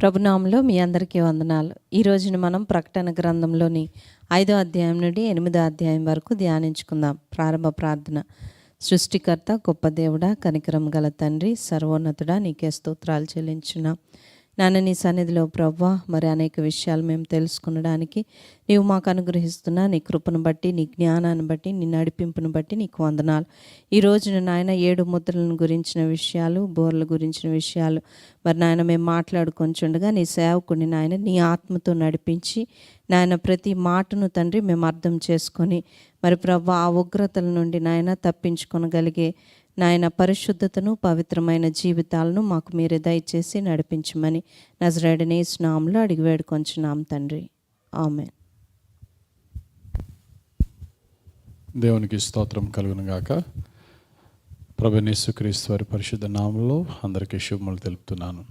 ప్రభునామంలో మీ అందరికీ వందనాలు. ఈ రోజున మనం ప్రకటన గ్రంథంలోని 5వ అధ్యాయం నుండి 8వ అధ్యాయం వరకు ధ్యానించుకుందాం. ప్రారంభ ప్రార్థన. సృష్టికర్త, గొప్ప దేవుడా, కనికరం గల తండ్రి, సర్వోన్నతుడా, నీకే స్తోత్రాలు చెల్లించున్నాం. నాన్న, నీ సన్నిధిలో ప్రవ్వా మరి అనేక విషయాలు మేము తెలుసుకునడానికి నీవు మాకు అనుగ్రహిస్తున్నా నీ కృపను బట్టి, నీ జ్ఞానాన్ని బట్టి, నీ నడిపింపును బట్టి నీకు వందనాలు. ఈ రోజున నాయన 7 ముద్రలను గురించిన విషయాలు, బోర్ల గురించిన విషయాలు మరి నాయన మేము మాట్లాడుకొంచుండగా నీ సేవకుని నాయన నీ ఆత్మతో నడిపించి నాయన ప్రతి మాటను తండ్రి మేము అర్థం చేసుకొని మరి ప్రవ్వా ఆ ఉగ్రతల నుండి నాయన తప్పించుకొనగలిగే నాయన పరిశుద్ధతను, పవిత్రమైన జీవితాలను మాకు మీరే దయచేసి నడిపించమని నజరేయుడైన యేసు నామములో అడిగి వేడుకొంచున్నాం తండ్రి. ఆమేన్. దేవునికి స్తోత్రం కలుగును గాక. ప్రభువైన యేసుక్రీస్తు వారి పరిశుద్ధ నామములో అందరికీ శుభములు తెలుపుతున్నాను.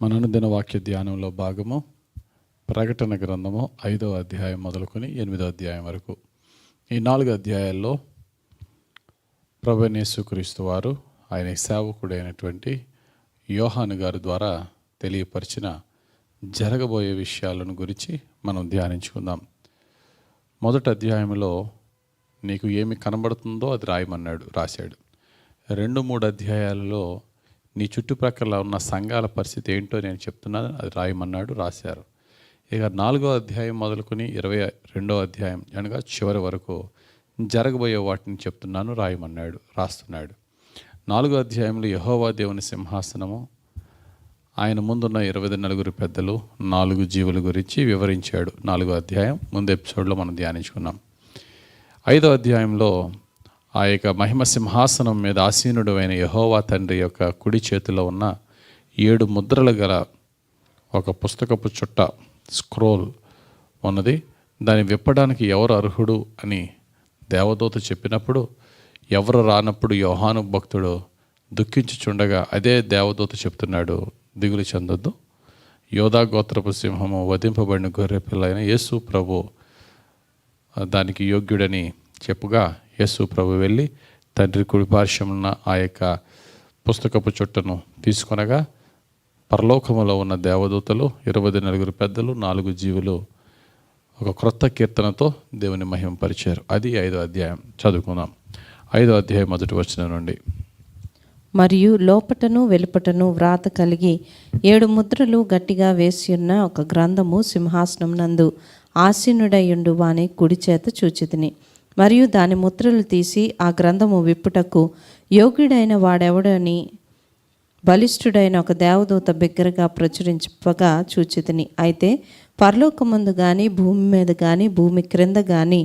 మన అనుదిన వాక్య ధ్యానంలో భాగము ప్రకటన గ్రంథము 5వ అధ్యాయం మొదలుకొని 8వ అధ్యాయం వరకు. ఈ 4 అధ్యాయాల్లో ప్రభువైన యేసుక్రీస్తు వారు ఆయన సేవకుడైనటువంటి యోహాను గారి ద్వారా తెలియపరిచిన జరగబోయే విషయాలను గురించి మనం ధ్యానించుకుందాం. మొదటి అధ్యాయంలో నీకు ఏమి కనబడుతుందో అది రాశాడు. 2-3 అధ్యాయాలలో నీ చుట్టుప్రక్కల ఉన్న సంఘాల పరిస్థితి ఏంటో నేను చెప్తున్నాను, అది రాశారు. ఇక 4వ అధ్యాయం మొదలుకొని 22వ అధ్యాయం అనగా చివరి వరకు జరగబోయే వాటిని చెప్తున్నాను, రాస్తున్నాడు. 4వ అధ్యాయంలో యెహోవా దేవుని సింహాసనము, ఆయన ముందున్న 24 పెద్దలు, 4 జీవుల గురించి వివరించాడు. 4వ అధ్యాయం ముందు ఎపిసోడ్లో మనం ధ్యానించుకున్నాం. 5వ అధ్యాయంలో ఆ యొక్క మహిమ సింహాసనం మీద ఆసీనుడు అయిన యెహోవా తండ్రి యొక్క కుడి చేతిలో ఉన్న 7 ముద్రలు గల ఒక పుస్తకపు చుట్ట స్క్రోల్ ఉన్నది. దాన్ని విప్పడానికి ఎవరు అర్హుడు అని దేవదూత చెప్పినప్పుడు, ఎవరు రానప్పుడు యోహాను భక్తుడు దుఃఖించుచుండగా అదే దేవదూత చెప్తున్నాడు, దిగులు చెందొద్దు, యోధా గోత్రపు సింహము, వధింపబడిన గొర్రె పిల్ల అయిన యేసు ప్రభు దానికి యోగ్యుడని చెప్పుగా యేసు ప్రభు వెళ్ళి తండ్రి కుడిపార్శ్వమున ఉన్న ఆ యొక్క పుస్తకపు చుట్టను తీసుకొనగా పరలోకములో ఉన్న దేవదూతలు, 24 పెద్దలు, 4 జీవులు ఒక క్రొత్త కీర్తనతో దేవుని మహిమపరిచారు. అది 5వ అధ్యాయం. చదువుకుందాం. 5వ అధ్యాయం మొదటి వచనం నుండి. మరియు లోపటను వెలుపటను వ్రాత కలిగి 7 ముద్రలు గట్టిగా వేసి ఉన్న ఒక గ్రంథము సింహాసనం నందు ఆసీనుడయుండు వాని కుడి చేత చూచితిని. మరియు దాని ముద్రలు తీసి ఆ గ్రంథము విప్పుటకు యోగ్యుడైన వాడెవడని బలిష్ఠుడైన ఒక దేవదూత బిగ్గరగా ప్రచురించగా చూచితిని. అయితే పరలోకమందు గాని, భూమి మీద గాని, భూమి క్రింద గాని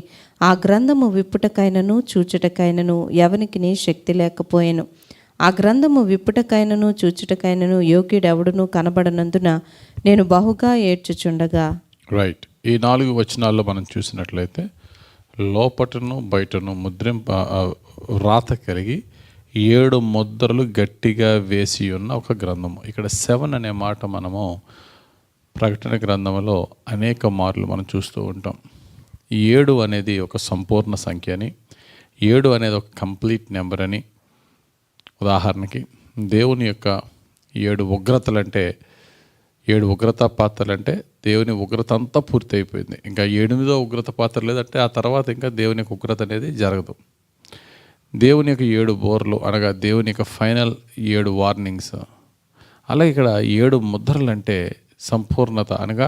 ఆ గ్రంథము విప్పుటకైనను చూచుటకైనను ఎవనికిని శక్తి లేకపోయెను. ఆ గ్రంథము విప్పుటకైనను చూచుటకైనను యోగ్యుడెవడును కనబడనందున నేను బహుగా ఏడ్చుచుండగా. రైట్. ఈ 4 వచనాల్లో మనం చూసినట్లయితే లోపటను బయటను వ్రాత కలిగి 7 ముద్రలు గట్టిగా వేసి ఉన్న ఒక గ్రంథము. ఇక్కడ 7 అనే మాట మనము ప్రకటన గ్రంథంలో అనేక మార్లు మనం చూస్తూ ఉంటాం. 7 అనేది ఒక సంపూర్ణ సంఖ్య అని, 7 అనేది ఒక కంప్లీట్ నెంబర్ అని. ఉదాహరణకి దేవుని యొక్క 7 ఉగ్రతలంటే, 7 ఉగ్రత పాత్రలంటే దేవుని ఉగ్రత అంతా పూర్తి అయిపోయింది. ఇంకా 8వ ఉగ్రత పాత్ర లేదంటే ఆ తర్వాత ఇంకా దేవుని యొక్క ఉగ్రత అనేది జరగదు. దేవుని యొక్క 7 బోర్లు అనగా దేవుని యొక్క ఫైనల్ 7 వార్నింగ్స్. అలాగే ఇక్కడ 7 ముద్రలు అంటే సంపూర్ణత అనగా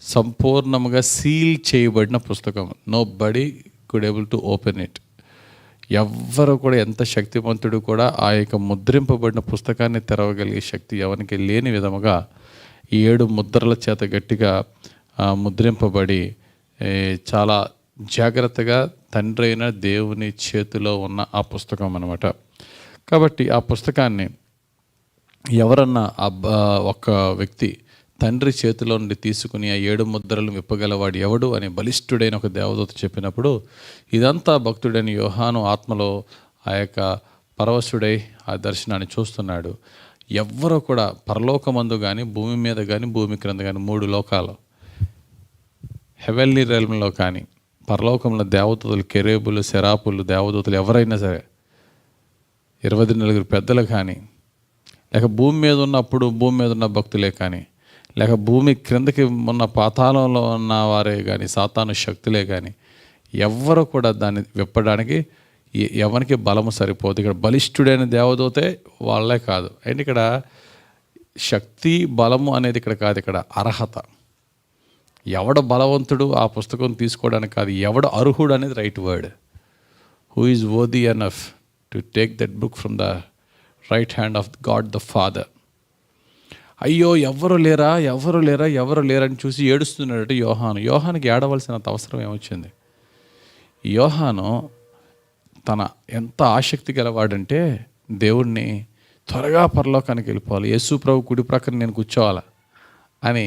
సంపూర్ణంగా సీల్ చేయబడిన పుస్తకం. Nobody could able to open it. ఎవ్వరు కూడా, ఎంత శక్తివంతుడు కూడా ఆ యొక్క ముద్రింపబడిన పుస్తకాన్ని తెరవగలిగే శక్తి ఎవరికి లేని విధముగా 7 ముద్రల చేత గట్టిగా ముద్రింపబడి చాలా జాగ్రత్తగా తండ్రి అయిన దేవుని చేతిలో ఉన్న ఆ పుస్తకం అన్నమాట. కాబట్టి ఆ పుస్తకాన్ని ఎవరన్నా ఒక వ్యక్తి తండ్రి చేతిలో నుండి తీసుకుని ఆ 7 ముద్రలు విప్పగలవాడు ఎవడు అని బలిష్ఠుడైన ఒక దేవదూత చెప్పినప్పుడు, ఇదంతా భక్తుడైన యోహాను ఆత్మలో ఆ యొక్క పరవశుడై ఆ దర్శనాన్ని చూస్తున్నాడు. ఎవ్వరూ కూడా పరలోకమందు కానీ, భూమి మీద కానీ, భూమి క్రింద కానీ, 3 లోకాలు, హెవెన్లీ రెల్మ్లో కానీ, పరలోకంలో దేవదూతలు, కెరూబులు, సెరాపులు, దేవదూతలు ఎవరైనా సరే, 24 పెద్దలు కానీ, లేక భూమి మీద ఉన్న భక్తులే కానీ, లేక భూమి క్రిందకి ఉన్న పాతాళంలో ఉన్న వారే కానీ సాతాను శక్తులే కానీ ఎవ్వరు కూడా దాన్ని విప్పడానికి ఎవరికి బలము సరిపోదు. ఇక్కడ బలిష్ఠుడైన దేవదూతే వాళ్ళే కాదు. అండ్ ఇక్కడ శక్తి బలము అనేది ఇక్కడ కాదు, ఇక్కడ అర్హత. ఎవడ బలవంతుడు ఆ పుస్తకం తీసుకోవడానికి కాదు, ఎవడ అర్హుడు అనేది right word. Who is worthy enough to take that book from the right hand of God the father. అయ్యో ఎవరు లేరా అని చూసి ఏడుస్తున్నాడు యోహానికి ఏడవలసినంత అవసరం ఏమొచ్చింది? యోహాను తన ఎంత ఆసక్తి గలవాడంటే దేవుణ్ణి త్వరగా పరలోకానికి వెళ్ళిపోవాలి, యేసు ప్రభు కుడి ప్రక్కన నేను కూర్చోవాలా అని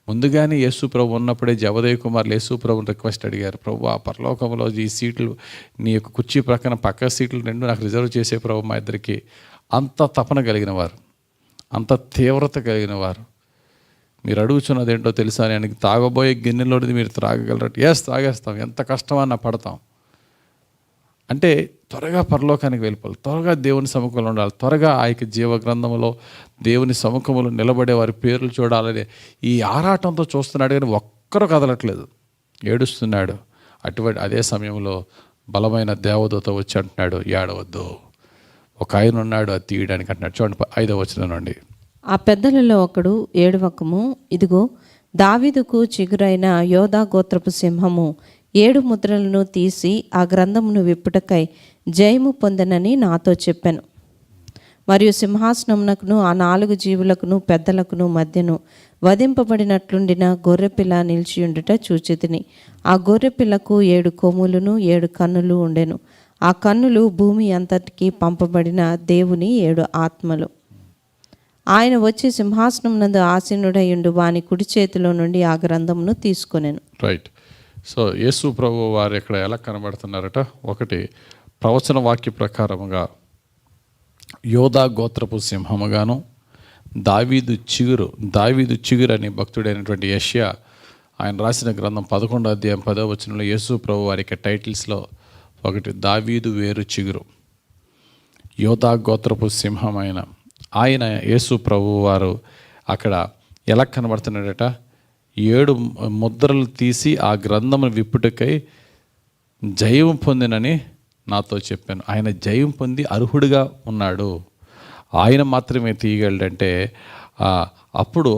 ముందుగానే యేసు ప్రభు ఉన్నప్పుడే జబదేవి కుమారులు యేసు ప్రభుని రిక్వెస్ట్ అడిగారు. ప్రభు ఆ పరలోకంలో ఈ సీట్లు నీ యొక్క కుర్చీ ప్రక్కన పక్క సీట్లు 2 నాకు రిజర్వ్ చేసే ప్రభు మా ఇద్దరికి. అంత తపన కలిగిన వారు, అంత తీవ్రత కలిగిన వారు. మీరు అడుగుచున్నది ఏంటో తెలుసా? నేను తాగబోయే గిన్నెలోది మీరు త్రాగగలరు. తాగేస్తాం, ఎంత కష్టమన్నా పడతాం. అంటే త్వరగా పరలోకానికి వెళ్ళిపోవాలి, త్వరగా దేవుని సముఖంలో ఉండాలి, త్వరగా ఆ యొక్క జీవ గ్రంథంలో దేవుని సముఖంలో నిలబడే వారి పేర్లు చూడాలని ఈ ఆరాటంతో చూస్తున్నాడు. కానీ ఒక్కరు కదలట్లేదు, ఏడుస్తున్నాడు. అదే సమయంలో బలమైన దేవదూత వచ్చి అంటున్నాడు, ఏడవద్దు, ఒక ఆయన ఉన్నాడు అది తీయడానికి అంటున్నాడు. చూడండి 5వ వచనం నుండి. ఆ పెద్దలలో ఒకడు ఏడవకము, ఇదిగో దావీదుకు చిగురైన యోధా గోత్రపు సింహము 7 ముద్రలను తీసి ఆ గ్రంథమును విప్పుటకై జయము పొందనని నాతో చెప్పాను. మరియు సింహాసనమునకును ఆ 4 జీవులకును పెద్దలకును మధ్యను వధింపబడినట్లుండిన గొర్రెపిల్ల నిలిచియుండుట చూచితిని. ఆ గొర్రెపిల్లకు 7 కొమ్ములను 7 కన్నులు ఉండెను. ఆ కన్నులు భూమి అంతటికి పంపబడిన దేవుని 7 ఆత్మలు. ఆయన వచ్చి సింహాసనం నందు ఆసీనుడయుండు వాని కుడి చేతిలో నుండి ఆ గ్రంథమును తీసుకొనెను. రైట్. సో యేసు ప్రభు వారు ఇక్కడ ఎలా కనబడుతున్నారట? ఒకటి, ప్రవచన వాక్య ప్రకారముగా యోధా గోత్రపు సింహముగాను, దావీదు చిగురు అని భక్తుడైనటువంటి యెషయా ఆయన రాసిన గ్రంథం 11వ అధ్యాయం 10వ వచనంలో యేసు ప్రభు వారి యొక్క టైటిల్స్లో ఒకటి, దావీదు వేరు చిగురు, యోధా గోత్రపు సింహమైన ఆయన యేసు ప్రభు వారు అక్కడ ఎలా కనబడుతున్నాడట? 7 ముద్రలు తీసి ఆ గ్రంథమును విప్పుటకై జయం పొందినని నాతో చెప్పాను. ఆయన జయం పొంది అర్హుడిగా ఉన్నాడు. ఆయన మాత్రమే తీయగలడంటే అప్పుడు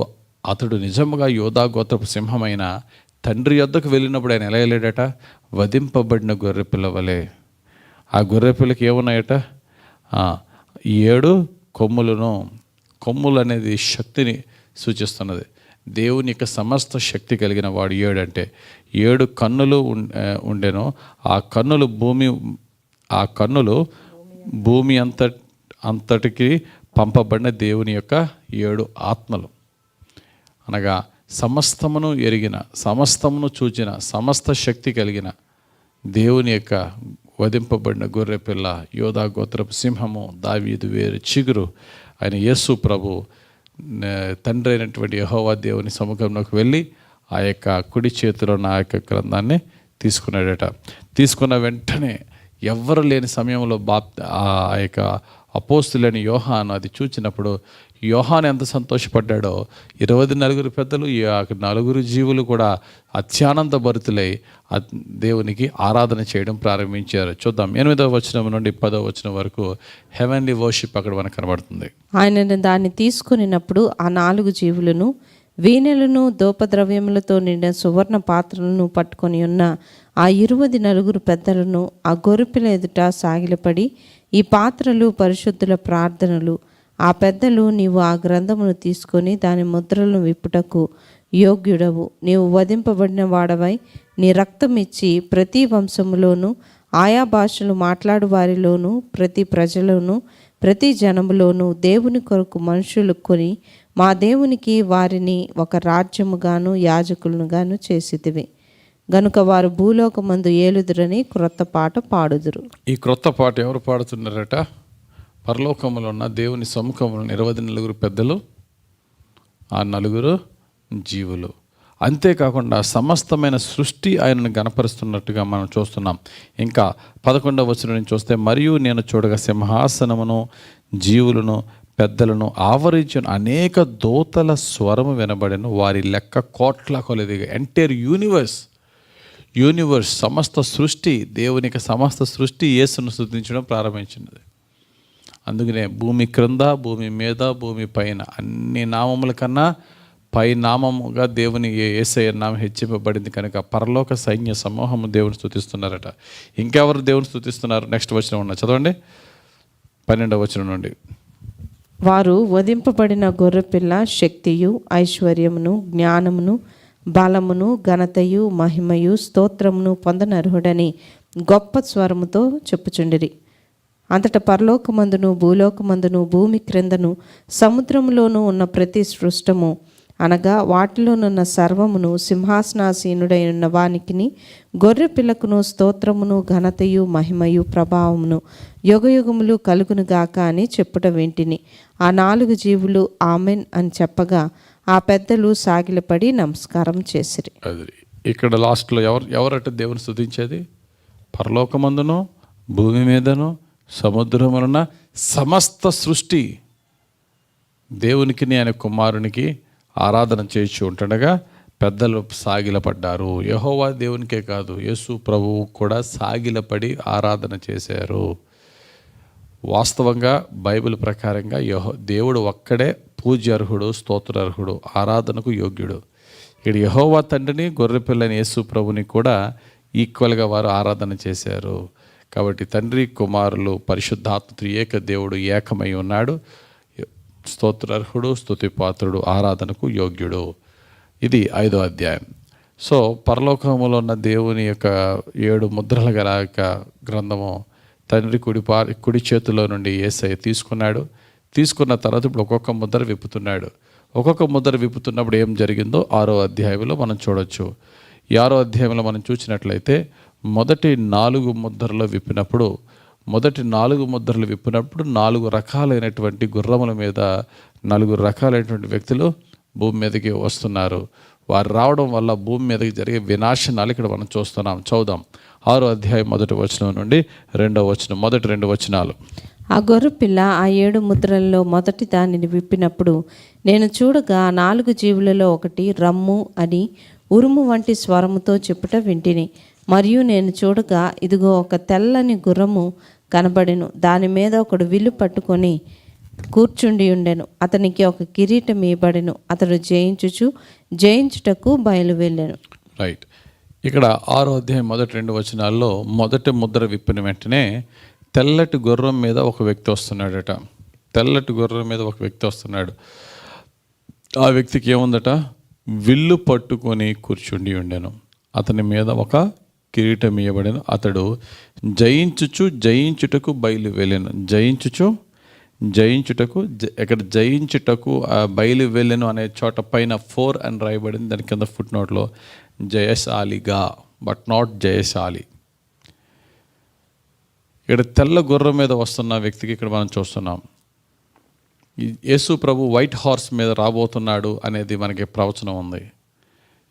అతడు నిజముగా యోధా గోత్రపు సింహమైన తండ్రి యొద్దకు వెళ్ళినప్పుడు ఆయన ఎలా వెళ్ళాడట? వధింపబడిన గొర్రెపిల్ల వలె. ఆ గొర్రెపిల్లకి ఏమున్నాయట? 7 కొమ్ములు అనేది శక్తిని సూచిస్తున్నది. దేవుని యొక్క సమస్త శక్తి కలిగిన వాడు 7 అంటే 7 కన్నులు ఉండెను. ఆ కన్నులు భూమి అంతటికి పంపబడిన దేవుని యొక్క 7 ఆత్మలు. అనగా సమస్తమును ఎరిగిన, సమస్తమును చూచిన, సమస్త శక్తి కలిగిన దేవుని యొక్క వధింపబడిన గొర్రెపిల్ల, యోధా గోత్రపు సింహము, దావీదు వేరు చిగురు ఆయన యేసు ప్రభు తండ్రి అయినటువంటి యెహోవా దేవుని సముఖంలోకి వెళ్ళి ఆ యొక్క కుడి చేతిలో నా యొక్క గ్రంథాన్ని తీసుకున్నాడట. తీసుకున్న వెంటనే ఎవ్వరు లేని సమయంలో ఆ యొక్క అపోస్తులైన యోహాను అది చూచినప్పుడు యోహాను ఎంత సంతోషపడ్డాడో 24 పెద్దలు, ఈ 4 జీవులు కూడా అత్యానంద భరితులై దేవునికి ఆరాధన చేయడం ప్రారంభించారు. చూద్దాం 8వ వచనం నుండి 10వ వచనం వరకు హెవెన్లీ వర్షిప్ అక్కడ మనకు కనబడుతుంది. ఆయన దాన్ని తీసుకునినప్పుడు ఆ 4 జీవులను వీణెలను ధూపద్రవ్యములతో నిండిన సువర్ణ పాత్రలను పట్టుకొని ఉన్న ఆ 24 పెద్దలను ఆ గొర్రెపిల్ల ఎదుట సాగిలపడి, ఈ పాత్రలు పరిశుద్ధుల ప్రార్థనలు. ఆ పెద్దలు, నీవు ఆ గ్రంథమును తీసుకొని దాని ముద్రలను విప్పుటకు యోగ్యుడవు. నీవు వధింపబడిన వాడవై నీ రక్తం ఇచ్చి ప్రతి వంశములోను ఆయా భాషలు మాట్లాడు వారిలోను ప్రతి ప్రజలోను ప్రతి జనములోను దేవుని కొరకు మనుషులు కొని మా దేవునికి వారిని ఒక రాజ్యముగాను యాజకులుగాను చేసితివి. గనుక వారు భూలోకమందు ఏలుదురని క్రొత్త పాట పాడుదురు. ఈ క్రొత్త పాట ఎవరు పాడుతున్నారట? పరలోకములో ఉన్న దేవుని సముఖంలో 24 పెద్దలు, ఆ 4 జీవులు. అంతేకాకుండా సమస్తమైన సృష్టి ఆయనను గణపరుస్తున్నట్టుగా మనం చూస్తున్నాం. ఇంకా 11వ వచనం నుంచి చూస్తే, మరియు నేను చూడగా సింహాసనమును జీవులను పెద్దలను ఆవరించిన అనేక దూతల స్వరము వినబడెను. వారి లెక్క కోట్ల కొలదిగా. ఎంటైర్ యూనివర్స్ సమస్త సృష్టి, దేవునికి సమస్త సృష్టి యేసును స్తుతించడం ప్రారంభించినది. అందుకనే భూమి క్రింద, భూమి మీద, భూమి పైన అన్ని నామముల కన్నా పై నామముగా దేవుని యేసయ్య నామం హెచ్చింపబడింది కనుక పరలోక సైన్య సమూహము దేవుని స్తుతిస్తున్నారట. ఇంకెవరు దేవుని స్తుతిస్తున్నారు? నెక్స్ట్ వచనం ఉన్న చదవండి, 12వ వచనం నుండి. వారు వధింపబడిన గొర్రెపిల్ల శక్తియు, ఐశ్వర్యమును, జ్ఞానమును, బలమును, ఘనతయు, మహిమయు, స్తోత్రమును పొందనర్హుడని గొప్ప స్వరముతో చెప్పుచుండిరి. అంతటా పరలోకమందును, భూలోకమందును, భూమి క్రిందను, సముద్రములోనూ ఉన్న ప్రతి సృష్టము అనగా వాటిలోనున్న సర్వమును సింహాసనాసీనుడైన వానికిని గొర్రె పిల్లకును స్తోత్రమును, ఘనతయు, మహిమయు, ప్రభావమును యుగయుగములు కలుగునుగాక అని చెప్పుట వింటిని. ఆ 4 జీవులు ఆమెన్ అని చెప్పగా ఆ పెద్దలు సాగిలపడి నమస్కారం చేసిరి. ఇక్కడ లాస్ట్లో ఎవరట దేవుని స్తుతించేది? పరలోకమందును, భూమి మీదను, సముద్రమున సమస్త సృష్టి దేవునికి ఆయన కుమారునికి ఆరాధన చేయించి ఉంటుండగా పెద్దలు సాగిలపడ్డారు. యెహోవా దేవునికే కాదు, యేసు ప్రభువు కూడా సాగిలపడి ఆరాధన చేశారు. వాస్తవంగా బైబిల్ ప్రకారంగా దేవుడు ఒక్కడే పూజ్యార్హుడు, స్తోత్రార్హుడు, ఆరాధనకు యోగ్యుడు. ఇక్కడ యెహోవా తండ్రిని, గొర్రెపిల్లని యేసు ప్రభుని కూడా ఈక్వల్గా వారు ఆరాధన చేశారు. కాబట్టి తండ్రి, కుమారులు, పరిశుద్ధాత్మ త్రియేక దేవుడు ఏకమై ఉన్నాడు. స్తోత్రార్హుడు, స్తుతిపాత్రుడు, ఆరాధనకు యోగ్యుడు. ఇది 5వ అధ్యాయం. సో పరలోకములో ఉన్న దేవుని యొక్క 7 ముద్రల గల గ్రంథము తండ్రి కుడి చేతిలో నుండి యేసయ్య తీసుకున్నాడు. తీసుకున్న తర్వాత ఇప్పుడు ఒక్కొక్క ముద్ర విప్పుతున్నాడు. ఒక్కొక్క ముద్ర విప్పుతున్నప్పుడు ఏం జరిగిందో 6వ అధ్యాయంలో మనం చూడొచ్చు. ఈ 6వ అధ్యాయంలో మనం చూసినట్లయితే మొదటి 4 ముద్రలు విప్పినప్పుడు 4 రకాలైనటువంటి గుర్రముల మీద 4 రకాలైనటువంటి వ్యక్తులు భూమి మీదకి వస్తున్నారు. వారు రావడం వల్ల భూమి మీదకి జరిగే వినాశనాలు ఇక్కడ మనం చూస్తున్నాం. చదువుదాం 6వ అధ్యాయం 1వ వచనం నుండి 2వ వచనం. మొదటి 2 వచనాలు. ఆ గొర్రెపిల్ల ఆ 7 ముద్రల్లో మొదటి దానిని విప్పినప్పుడు నేను చూడగా 4 జీవులలో ఒకటి రమ్ము అని ఉరుము వంటి స్వరముతో చెప్పుట వింటిని. మరియు నేను చూడగా ఇదిగో ఒక తెల్లని గుర్రము కనబడెను. దాని మీద ఒకడు విల్లు పట్టుకొని కూర్చుండి ఉండెను. అతనికి ఒక కిరీటం ఇవ్వబడెను. అతడు జయించుటకు బయలువెళ్ళెను. రైట్. ఇక్కడ 6వ అధ్యాయం మొదటి 2 వచనాల్లో మొదటి ముద్ర విప్పిన వెంటనే తెల్లటి గుర్రం మీద ఒక వ్యక్తి వస్తున్నాడట. తెల్లటి గుర్రం మీద ఒక వ్యక్తి వస్తున్నాడు. ఆ వ్యక్తికి ఏముందట? విల్లు పట్టుకొని కూర్చుండి ఉండెను. అతని మీద ఒక కిరీటం ఇవ్వబడెను. అతడు జయించుటకు బయలు వెళ్ళెను. ఇక్కడ జయించుటకు బయలు వెళ్ళెను అనే చోట పైన 4 అని రాయబడింది. దాని కింద ఫుట్ నోట్లో జయశాలిగా, బట్ నాట్ జయశాలి. ఇక్కడ తెల్ల గుర్రం మీద వస్తున్న వ్యక్తికి ఇక్కడ మనం చూస్తున్నాం. యేసు ప్రభు వైట్ హార్స్ మీద రాబోతున్నాడు అనేది మనకి ప్రవచనం ఉంది.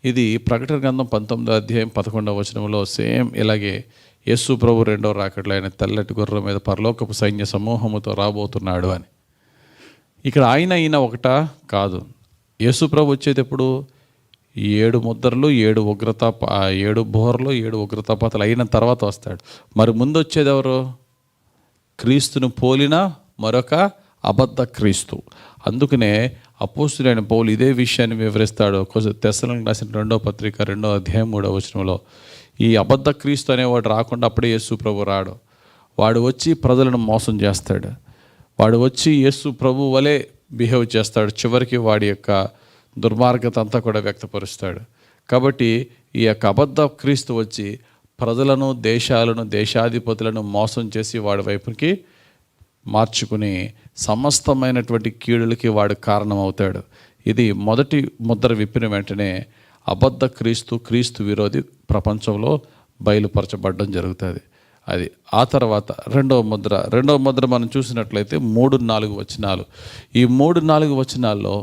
ఇది ప్రకటన గ్రంథం 19వ అధ్యాయం 11వ వచనంలో సేమ్ ఇలాగే యేసు ప్రభు 2వ రాకడలో ఆయన తెల్లటి గుర్రం మీద పరలోకపు సైన్య సమూహముతో రాబోతున్నాడు అని. ఇక్కడ ఈయన ఒకటా కాదు. యేసు ప్రభు వచ్చేది ఎప్పుడు? 7 ముద్రలు, 7 బోర్లు, 7 ఉగ్రతాపాతాలు అయిన తర్వాత వస్తాడు. మరి ముందు వచ్చేది ఎవరు? క్రీస్తును పోలిన మరొక అబద్ధ క్రీస్తు. అందుకనే అపోస్తులైన పౌలు ఇదే విషయాన్ని వివరిస్తాడు. తెస్సలోనికీయులకు రాసిన 2వ పత్రిక 2వ అధ్యాయం 3వ వచనంలో. ఈ అబద్ధ క్రీస్తు అనేవాడు రాకుండా అప్పుడే యేసు ప్రభు రాడు. వాడు వచ్చి ప్రజలను మోసం చేస్తాడు. వాడు వచ్చి యేసు ప్రభు వలె బిహేవ్ చేస్తాడు. చివరికి వాడి యొక్క దుర్మార్గత అంతా కూడా వ్యక్తపరుస్తాడు. కాబట్టి ఈ యొక్క అబద్ధ క్రీస్తు వచ్చి ప్రజలను, దేశాలను, దేశాధిపతులను మోసం చేసి వాడి వైపుకి మార్చుకుని సమస్తమైనటువంటి కీడులకి వాడు కారణమవుతాడు. ఇది మొదటి ముద్ర విప్పిన వెంటనే అబద్ధ క్రీస్తు విరోధి ప్రపంచంలో బయలుపరచబడడం జరుగుతుంది. అది ఆ తర్వాత రెండవ ముద్ర మనం చూసినట్లయితే 3-4 వచనాలు. ఈ 3-4 వచనాల్లో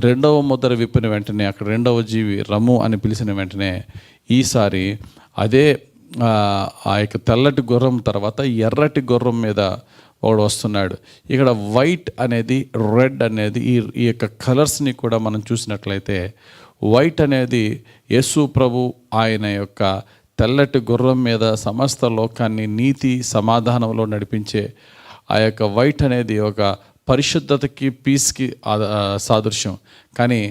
రెండవ ముద్ర విప్పిన వెంటనే అక్కడ రెండవ జీవి రమ్ము అని పిలిచిన వెంటనే ఈసారి అదే ఆ యొక్క తెల్లటి గుర్రం తర్వాత ఎర్రటి గుర్రం మీద ఒకడు వస్తున్నాడు. ఇక్కడ వైట్ అనేది, రెడ్ అనేది, ఈ యొక్క కలర్స్ని కూడా మనం చూసినట్లయితే వైట్ అనేది యేసు ప్రభు ఆయన యొక్క తెల్లటి గుర్రం మీద సమస్త లోకాన్ని నీతి సమాధానంలో నడిపించే ఆ యొక్క వైట్ అనేది ఒక పరిశుద్ధతకి, పీస్కి సాదృశ్యం. కానీ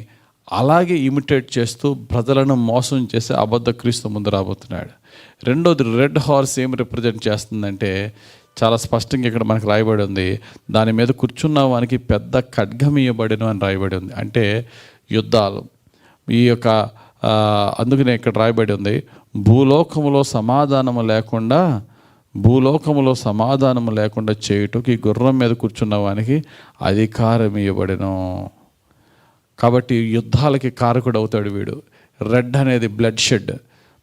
అలాగే ఇమిటేట్ చేస్తూ ప్రజలను మోసం చేసి అబద్ధ క్రీస్తు ముందు రాబోతున్నాడు. రెండోది రెడ్ హార్స్ ఏం రిప్రజెంట్ చేస్తుందంటే చాలా స్పష్టంగా ఇక్కడ మనకు రాయబడి ఉంది, దాని మీద కూర్చున్న వానికి పెద్ద ఖడ్గం ఇవ్వబడెను అని రాయబడి ఉంది. అంటే యుద్ధాలు. ఈ యొక్క అందుకనే ఇక్కడ రాయబడి ఉంది, భూలోకములో సమాధానము లేకుండా చేయుటకు ఈ గుర్రం మీద కూర్చున్న వానికి అధికారం ఇవ్వబడెను. కాబట్టి యుద్ధాలకి కారకుడు అవుతాడు వీడు. రెడ్ అనేది బ్లడ్ షెడ్,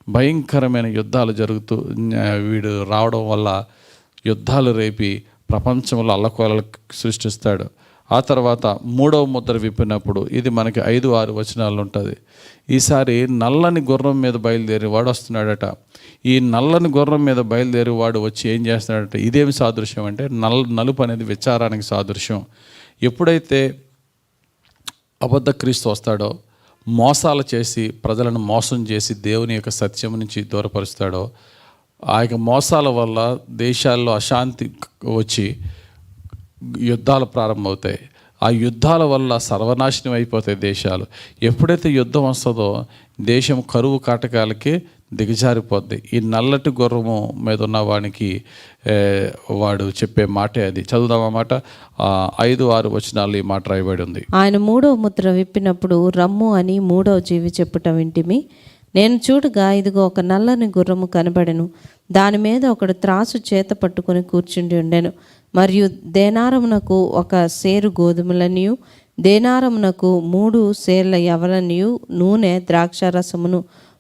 భయంకరమైన యుద్ధాలు జరుగుతూ వీడు రావడం వల్ల యుద్ధాలు రేపి ప్రపంచంలో అల్లకోలలు సృష్టిస్తాడు. ఆ తర్వాత మూడవ ముద్ర విప్పినప్పుడు ఇది మనకి 5-6 వచనాలు ఉంటుంది. ఈసారి నల్లని గుర్రం మీద బయలుదేరి వాడు వస్తున్నాడట. ఈ నల్లని గుర్రం మీద బయలుదేరి వాడు వచ్చి ఏం చేస్తున్నాడట, ఇదేమి సాదృశ్యం అంటే నలుపు అనేది విచారానికి సాదృశ్యం. ఎప్పుడైతే అబద్ధ క్రీస్తు వస్తాడో, మోసాలు చేసి ప్రజలను మోసం చేసి దేవుని యొక్క సత్యం నుంచి దూరపరుస్తాడో, ఆ యొక్క మోసాల వల్ల దేశాల్లో అశాంతి వచ్చి యుద్ధాలు ప్రారంభమవుతాయి. ఆ యుద్ధాల వల్ల సర్వనాశనం అయిపోతాయి దేశాలు. ఎప్పుడైతే యుద్ధం వస్తుందో దేశం కరువు కాటకాలకి దిగజారిపోద్ది. ఈ నల్లటి గుర్రము మీద ఉన్న వానికి వాడు చెప్పే మాటే అది. చదువుదామన్నమాట. 5-6 వచనాలు ఈ మాట రాయబడి ఉంది. ఆయన మూడవ ముద్ర విప్పినప్పుడు రమ్ము అని మూడవ జీవి చెప్పుట వింటిమి. నేను చూడగా ఇదిగో ఒక నల్లని గుర్రము కనబడెను. దాని మీద ఒకడు త్రాసు చేత పట్టుకొని కూర్చుండి ఉండెను. మరియు దేనారమునకు 1 సేరు గోధుమలనియు, దేనారమునకు 3 సేర్ల యవలనియు, నూనె ద్రాక్షారసమును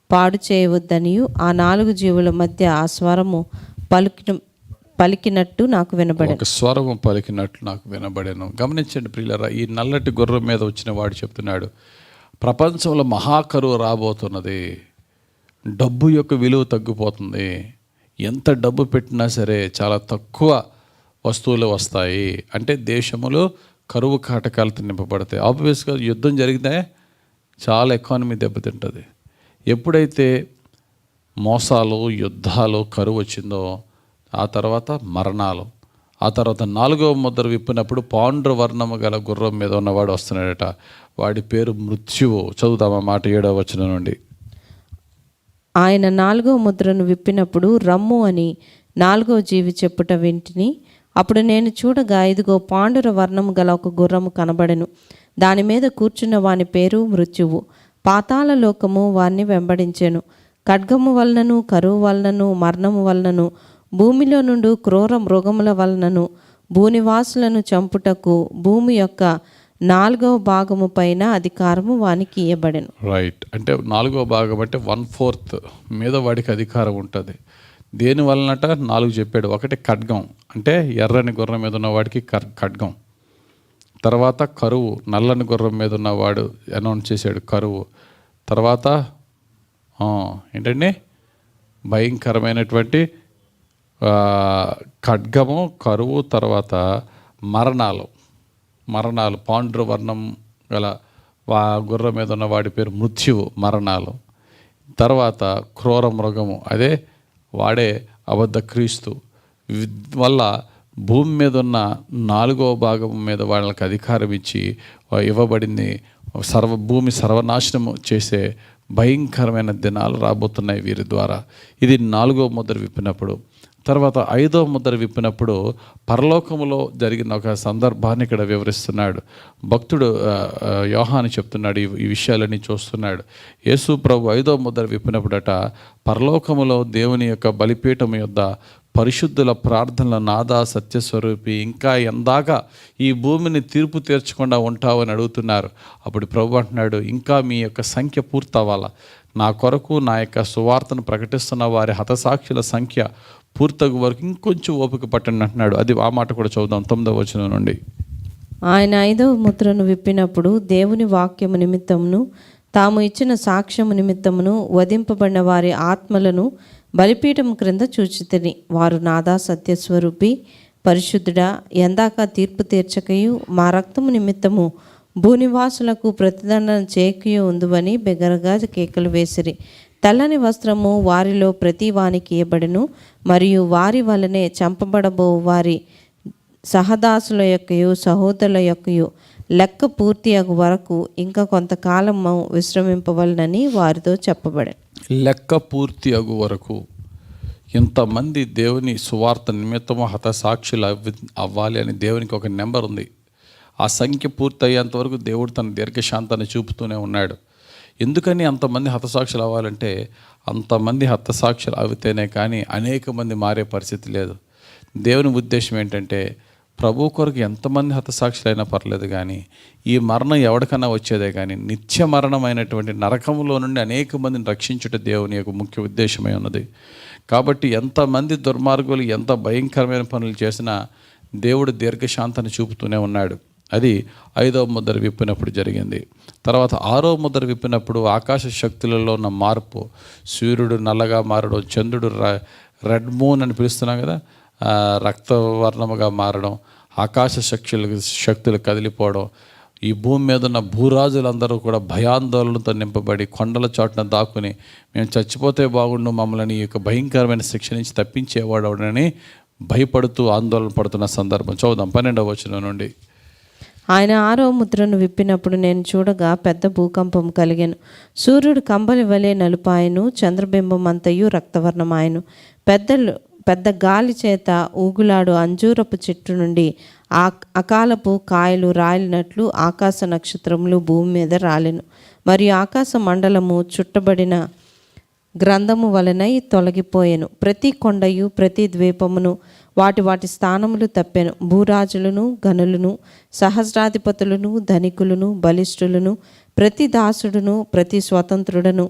పాడు చేయవద్దనియు ఆ 4 జీవుల మధ్య ఆ స్వరము పలికినట్టు నాకు వినబడెను. ఒక స్వరము పలికినట్లు నాకు వినబడెను. గమనించండి ప్రియులారా, ఈ నల్లటి గుర్రం మీద వచ్చిన వాడు చెప్తున్నాడు, ప్రపంచంలో మహాకరువు రాబోతున్నది. డబ్బు యొక్క విలువ తగ్గిపోతుంది. ఎంత డబ్బు పెట్టినా సరే చాలా తక్కువ వస్తువులు వస్తాయి. అంటే దేశములో కరువు కాటకాలతో నింపబడతాయి. ఆబ్వియస్గా యుద్ధం జరిగితే చాలా ఎకానమీ దెబ్బతింటుంది. ఎప్పుడైతే మోసాలు, యుద్ధాలు, కరువు వచ్చిందో ఆ తర్వాత మరణాలు. ఆ తర్వాత 4వ ముద్ర విప్పినప్పుడు పాండ్ర వర్ణము గల గుర్రం మీద ఉన్నవాడు వస్తున్నాడట. వాడి పేరు మృత్యువు. చదువుతామా మాట 7వ వచనం నుండి. ఆయన 4వ ముద్రను విప్పినప్పుడు రమ్ము అని 4వ జీవి చెప్పుట వింటిని. అప్పుడు నేను చూడగా ఇదిగో పాండుర వర్ణము గల ఒక గుర్రము కనబడెను. దాని మీద కూర్చున్న వాని పేరు మృత్యువు. పాతాళ లోకము వారిని వెంబడించెను. ఖడ్గము వలనను, కరువు వలనను, మరణము వలనను, భూమిలో నుండి క్రూర మృగముల వలనను భూనివాసులను చంపుటకు భూమి యొక్క 4వ భాగము పైన అధికారము వానికి ఇవ్వబడెను. రైట్. అంటే 4వ భాగం అంటే 1/4 మీద వాడికి అధికారం ఉంటుంది. దేని వలనట 4 చెప్పాడు. ఒకటి ఖడ్గం, అంటే ఎర్రని గుర్రం మీద ఉన్నవాడికి ఖడ్గం. తర్వాత కరువు, నల్లని గుర్రం మీద ఉన్నవాడు అనౌన్స్ చేశాడు కరువు. తర్వాత ఏంటండి, భయంకరమైనటువంటి ఖడ్గము, కరువు, తర్వాత మరణాలు. పాండ్ర వర్ణం గల గుర్రం మీద ఉన్న వాడి పేరు మృత్యువు, మరణాలు. తర్వాత క్రూర మృగము, అదే వాడే అబద్ధ క్రీస్తు వల్ల భూమి మీద ఉన్న 4వ భాగం మీద వాళ్ళకి అధికారం ఇచ్చి ఇవ్వబడింది. భూమి సర్వనాశనము చేసే భయంకరమైన దినాలు రాబోతున్నాయి వీరి ద్వారా. ఇది 4వ ముద్ర విప్పినప్పుడు. తర్వాత 5వ ముద్ర విప్పినప్పుడు పరలోకములో జరిగిన ఒక సందర్భాన్ని ఇక్కడ వివరిస్తున్నాడు భక్తుడు యోహాను. చెప్తున్నాడు ఈ విషయాలన్నీ చూస్తున్నాడు. యేసు ప్రభు 5వ ముద్ర విప్పినప్పుడట పరలోకములో దేవుని యొక్క బలిపీఠం యొద్ద పరిశుద్ధుల ప్రార్థనల నాదా సత్యస్వరూపి, ఇంకా ఎందాక ఈ భూమిని తీర్పు తీర్చకుండా ఉంటావు అని అడుగుతున్నారు. అప్పుడు ప్రభు అంటున్నాడు, ఇంకా మీ యొక్క సంఖ్య పూర్తవ్వాలా, నా కొరకు నా యొక్క సువార్తను ప్రకటిస్తున్న వారి హతసాక్షుల సంఖ్య పూర్తగు వరకు ఇంకొంచెం ఓపిక పట్టండి అంటున్నాడు. అది ఆ మాట కూడా చదువుదాం 9వ వచనం నుండి. ఆయన 5వ ముద్రను విప్పినప్పుడు దేవుని వాక్యము నిమిత్తమును తాము ఇచ్చిన సాక్ష్యము నిమిత్తమును వధింపబడిన వారి ఆత్మలను బలిపీఠం క్రింద చూచితిని. వారు నాదా సత్యస్వరూపి, పరిశుద్ధుడా, ఎందాక తీర్పు తీర్చకయు మా రక్తము నిమిత్తము భూనివాసులకు ప్రతిదండన చేయకయు ఉందువని బిగ్గరగా కేకలు వేసిరి. తెల్లని వస్త్రము వారిలో ప్రతి వానికి ఇవ్వబడును, మరియు వారి వలనే చంపబడబో వారి సహదాసుల యొక్కయు సహోదరుల యొక్కయు లెక్క పూర్తి అగు వరకు ఇంకా కొంతకాలము విశ్రమింపవలనని వారితో చెప్పబడెను. లెక్క పూర్తి అగు వరకు ఇంతమంది దేవుని సువార్త నిమిత్తము హతసాక్షులు అవ్వాలి అని దేవునికి ఒక నెంబర్ ఉంది. ఆ సంఖ్య పూర్తి అయ్యేంత వరకు దేవుడు తన దీర్ఘశాంతాన్ని చూపుతూనే ఉన్నాడు. ఎందుకని అంతమంది హతసాక్షులు అవ్వాలంటే, అంతమంది హతసాక్షులు అవుతేనే కానీ అనేక మంది మారే పరిస్థితి లేదు. దేవుని ఉద్దేశం ఏంటంటే, ప్రభు కొరకు ఎంతమంది హతసాక్షులైనా పర్లేదు, కానీ ఈ మరణం ఎవరికైనా వచ్చేదే, కానీ నిత్య మరణమైనటువంటి నరకంలో నుండి అనేక మందిని రక్షించుట దేవుని యొక్క ముఖ్య ఉద్దేశమై ఉన్నది. కాబట్టి ఎంతమంది దుర్మార్గులు ఎంత భయంకరమైన పనులు చేసినా దేవుడు దీర్ఘశాంతాన్ని చూపుతూనే ఉన్నాడు. అది 5వ ముద్ర విప్పినప్పుడు జరిగింది. తర్వాత 6వ ముద్ర విప్పినప్పుడు ఆకాశ శక్తులలో ఉన్న మార్పు, సూర్యుడు నల్లగా మారడం, చంద్రుడు రెడ్ మూన్ అని పిలుస్తున్నాం కదా, రక్తవర్ణముగా మారడం, ఆకాశ శక్తులు కదిలిపోవడం, ఈ భూమి మీద ఉన్న భూరాజులందరూ కూడా భయాందోళనతో నింపబడి కొండల చాటున దాక్కుని మేము చచ్చిపోతే బాగుండు, మమ్మల్ని ఈ యొక్క భయంకరమైన శిక్ష నుంచి తప్పించేవాడని భయపడుతూ ఆందోళన పడుతున్న సందర్భం. చూద్దాం 12వ వచనం నుండి. ఆయన 6వ ముద్రను విప్పినప్పుడు నేను చూడగా పెద్ద భూకంపం కలిగెను. సూర్యుడు కంబలి వలె నలుపాయను, చంద్రబింబం అంతయు రక్తవర్ణమాయను. పెద్ద గాలి చేత ఊగులాడు అంజూరపు చెట్టు నుండి అకాలపు కాయలు రాలినట్లు ఆకాశ నక్షత్రములు భూమి మీద రాలెను. మరియు ఆకాశ మండలము చుట్టబడిన గ్రంథము వలనై తొలగిపోయెను. ప్రతి కొండయు ప్రతి ద్వీపమును వాటి స్థానములు తప్పెను. భూరాజులను, గనులను, సహస్రాధిపతులను, ధనికులను, బలిష్ఠులను, ప్రతి దాసుడును, ప్రతి స్వతంత్రుడను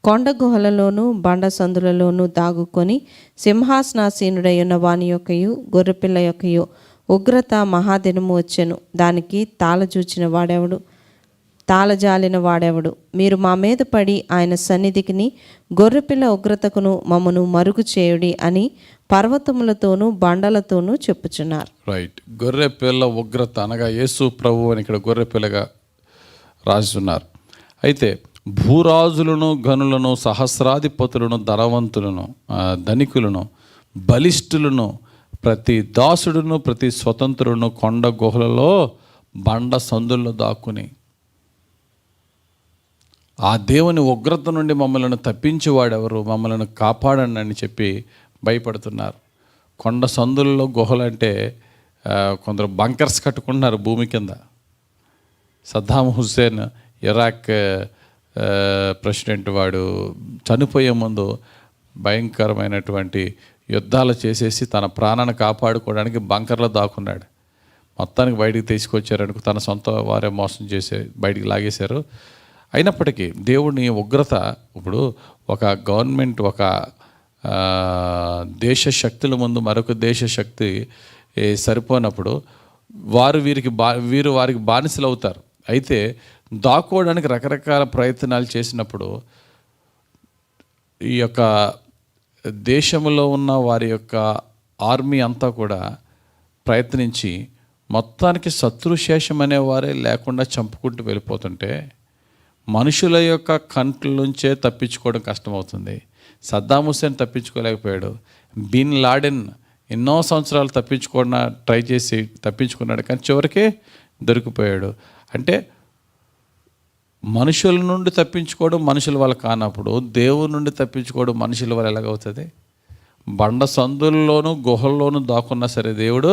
కొండ గుహలలోను బండ సందులలోనూ దాగుకొని సింహాసనాసీనుడై ఉన్న వాని యొక్కయు గొర్రెపిల్ల యొక్కయు ఉగ్రత మహాదినము వచ్చెను. దానికి తాళజాలిన వాడెవడు? మీరు మా మీద పడి ఆయన సన్నిధికిని గొర్రెపిల్ల ఉగ్రతకును మమ్మను మరుగు చేయుడి అని పర్వతములతోనూ బండలతోనూ చెప్పుచున్నారు. రైట్. గొర్రెపిల్ల ఉగ్రత అనగా యేసు ప్రభు అని ఇక్కడ గొర్రెపిల్లగా రాస్తున్నారు. అయితే భూరాజులను, గనులను, సహస్రాధిపతులను, ధనవంతులను, ధనికులను, బలిష్ఠులను, ప్రతి దాసుడును, ప్రతి స్వతంత్రులను కొండ గుహలలో బండ సందుల్లో దాక్కుని ఆ దేవుని ఉగ్రత నుండి మమ్మల్ని తప్పించేవాడెవరు, మమ్మల్ని కాపాడండి అని చెప్పి భయపడుతున్నారు. కొండ సందుల్లో గుహలంటే కొందరు బంకర్స్ కట్టుకుంటున్నారు భూమి కింద. సద్దాం హుస్సేన్ ఇరాక్ ప్రెసిడెంట్ వాడు చనిపోయే ముందు భయంకరమైనటువంటి యుద్ధాలు చేసేసి తన ప్రాణాన్ని కాపాడుకోవడానికి బంకర్లో దాక్కున్నాడు. మొత్తానికి బయటికి తీసుకొచ్చారనుకో తన సొంత వారే మోసం చేసి బయటికి లాగేశారు. అయినప్పటికీ దేవుని ఉగ్రత ఇప్పుడు ఒక గవర్నమెంట్, ఒక దేశ శక్తుల ముందు మరొక దేశ శక్తి సరిపోనప్పుడు వీరు వారికి బానిసలు అవుతారు. అయితే దాక్కోవడానికి రకరకాల ప్రయత్నాలు చేసినప్పుడు ఈ యొక్క దేశంలో ఉన్న వారి యొక్క ఆర్మీ అంతా కూడా ప్రయత్నించి మొత్తానికి శత్రుశేషం అనేవారే లేకుండా చంపుకుంటూ వెళ్ళిపోతుంటే మనుషుల యొక్క కంట్ల నుంచే తప్పించుకోవడం కష్టమవుతుంది. సద్దాం హుస్సేన్ తప్పించుకోలేకపోయాడు. బిన్ లాడెన్ ఎన్నో సంవత్సరాలు ట్రై చేసి తప్పించుకున్నాడు, కానీ చివరికే దొరికిపోయాడు. అంటే మనుషుల నుండి తప్పించుకోవడం మనుషుల వల్ల కానప్పుడు దేవుని నుండి తప్పించుకోవడం మనుషుల వల్ల ఎలాగవుతుంది? బండ సందుల్లోనూ గుహల్లోనూ దాక్కున్నా సరే దేవుడు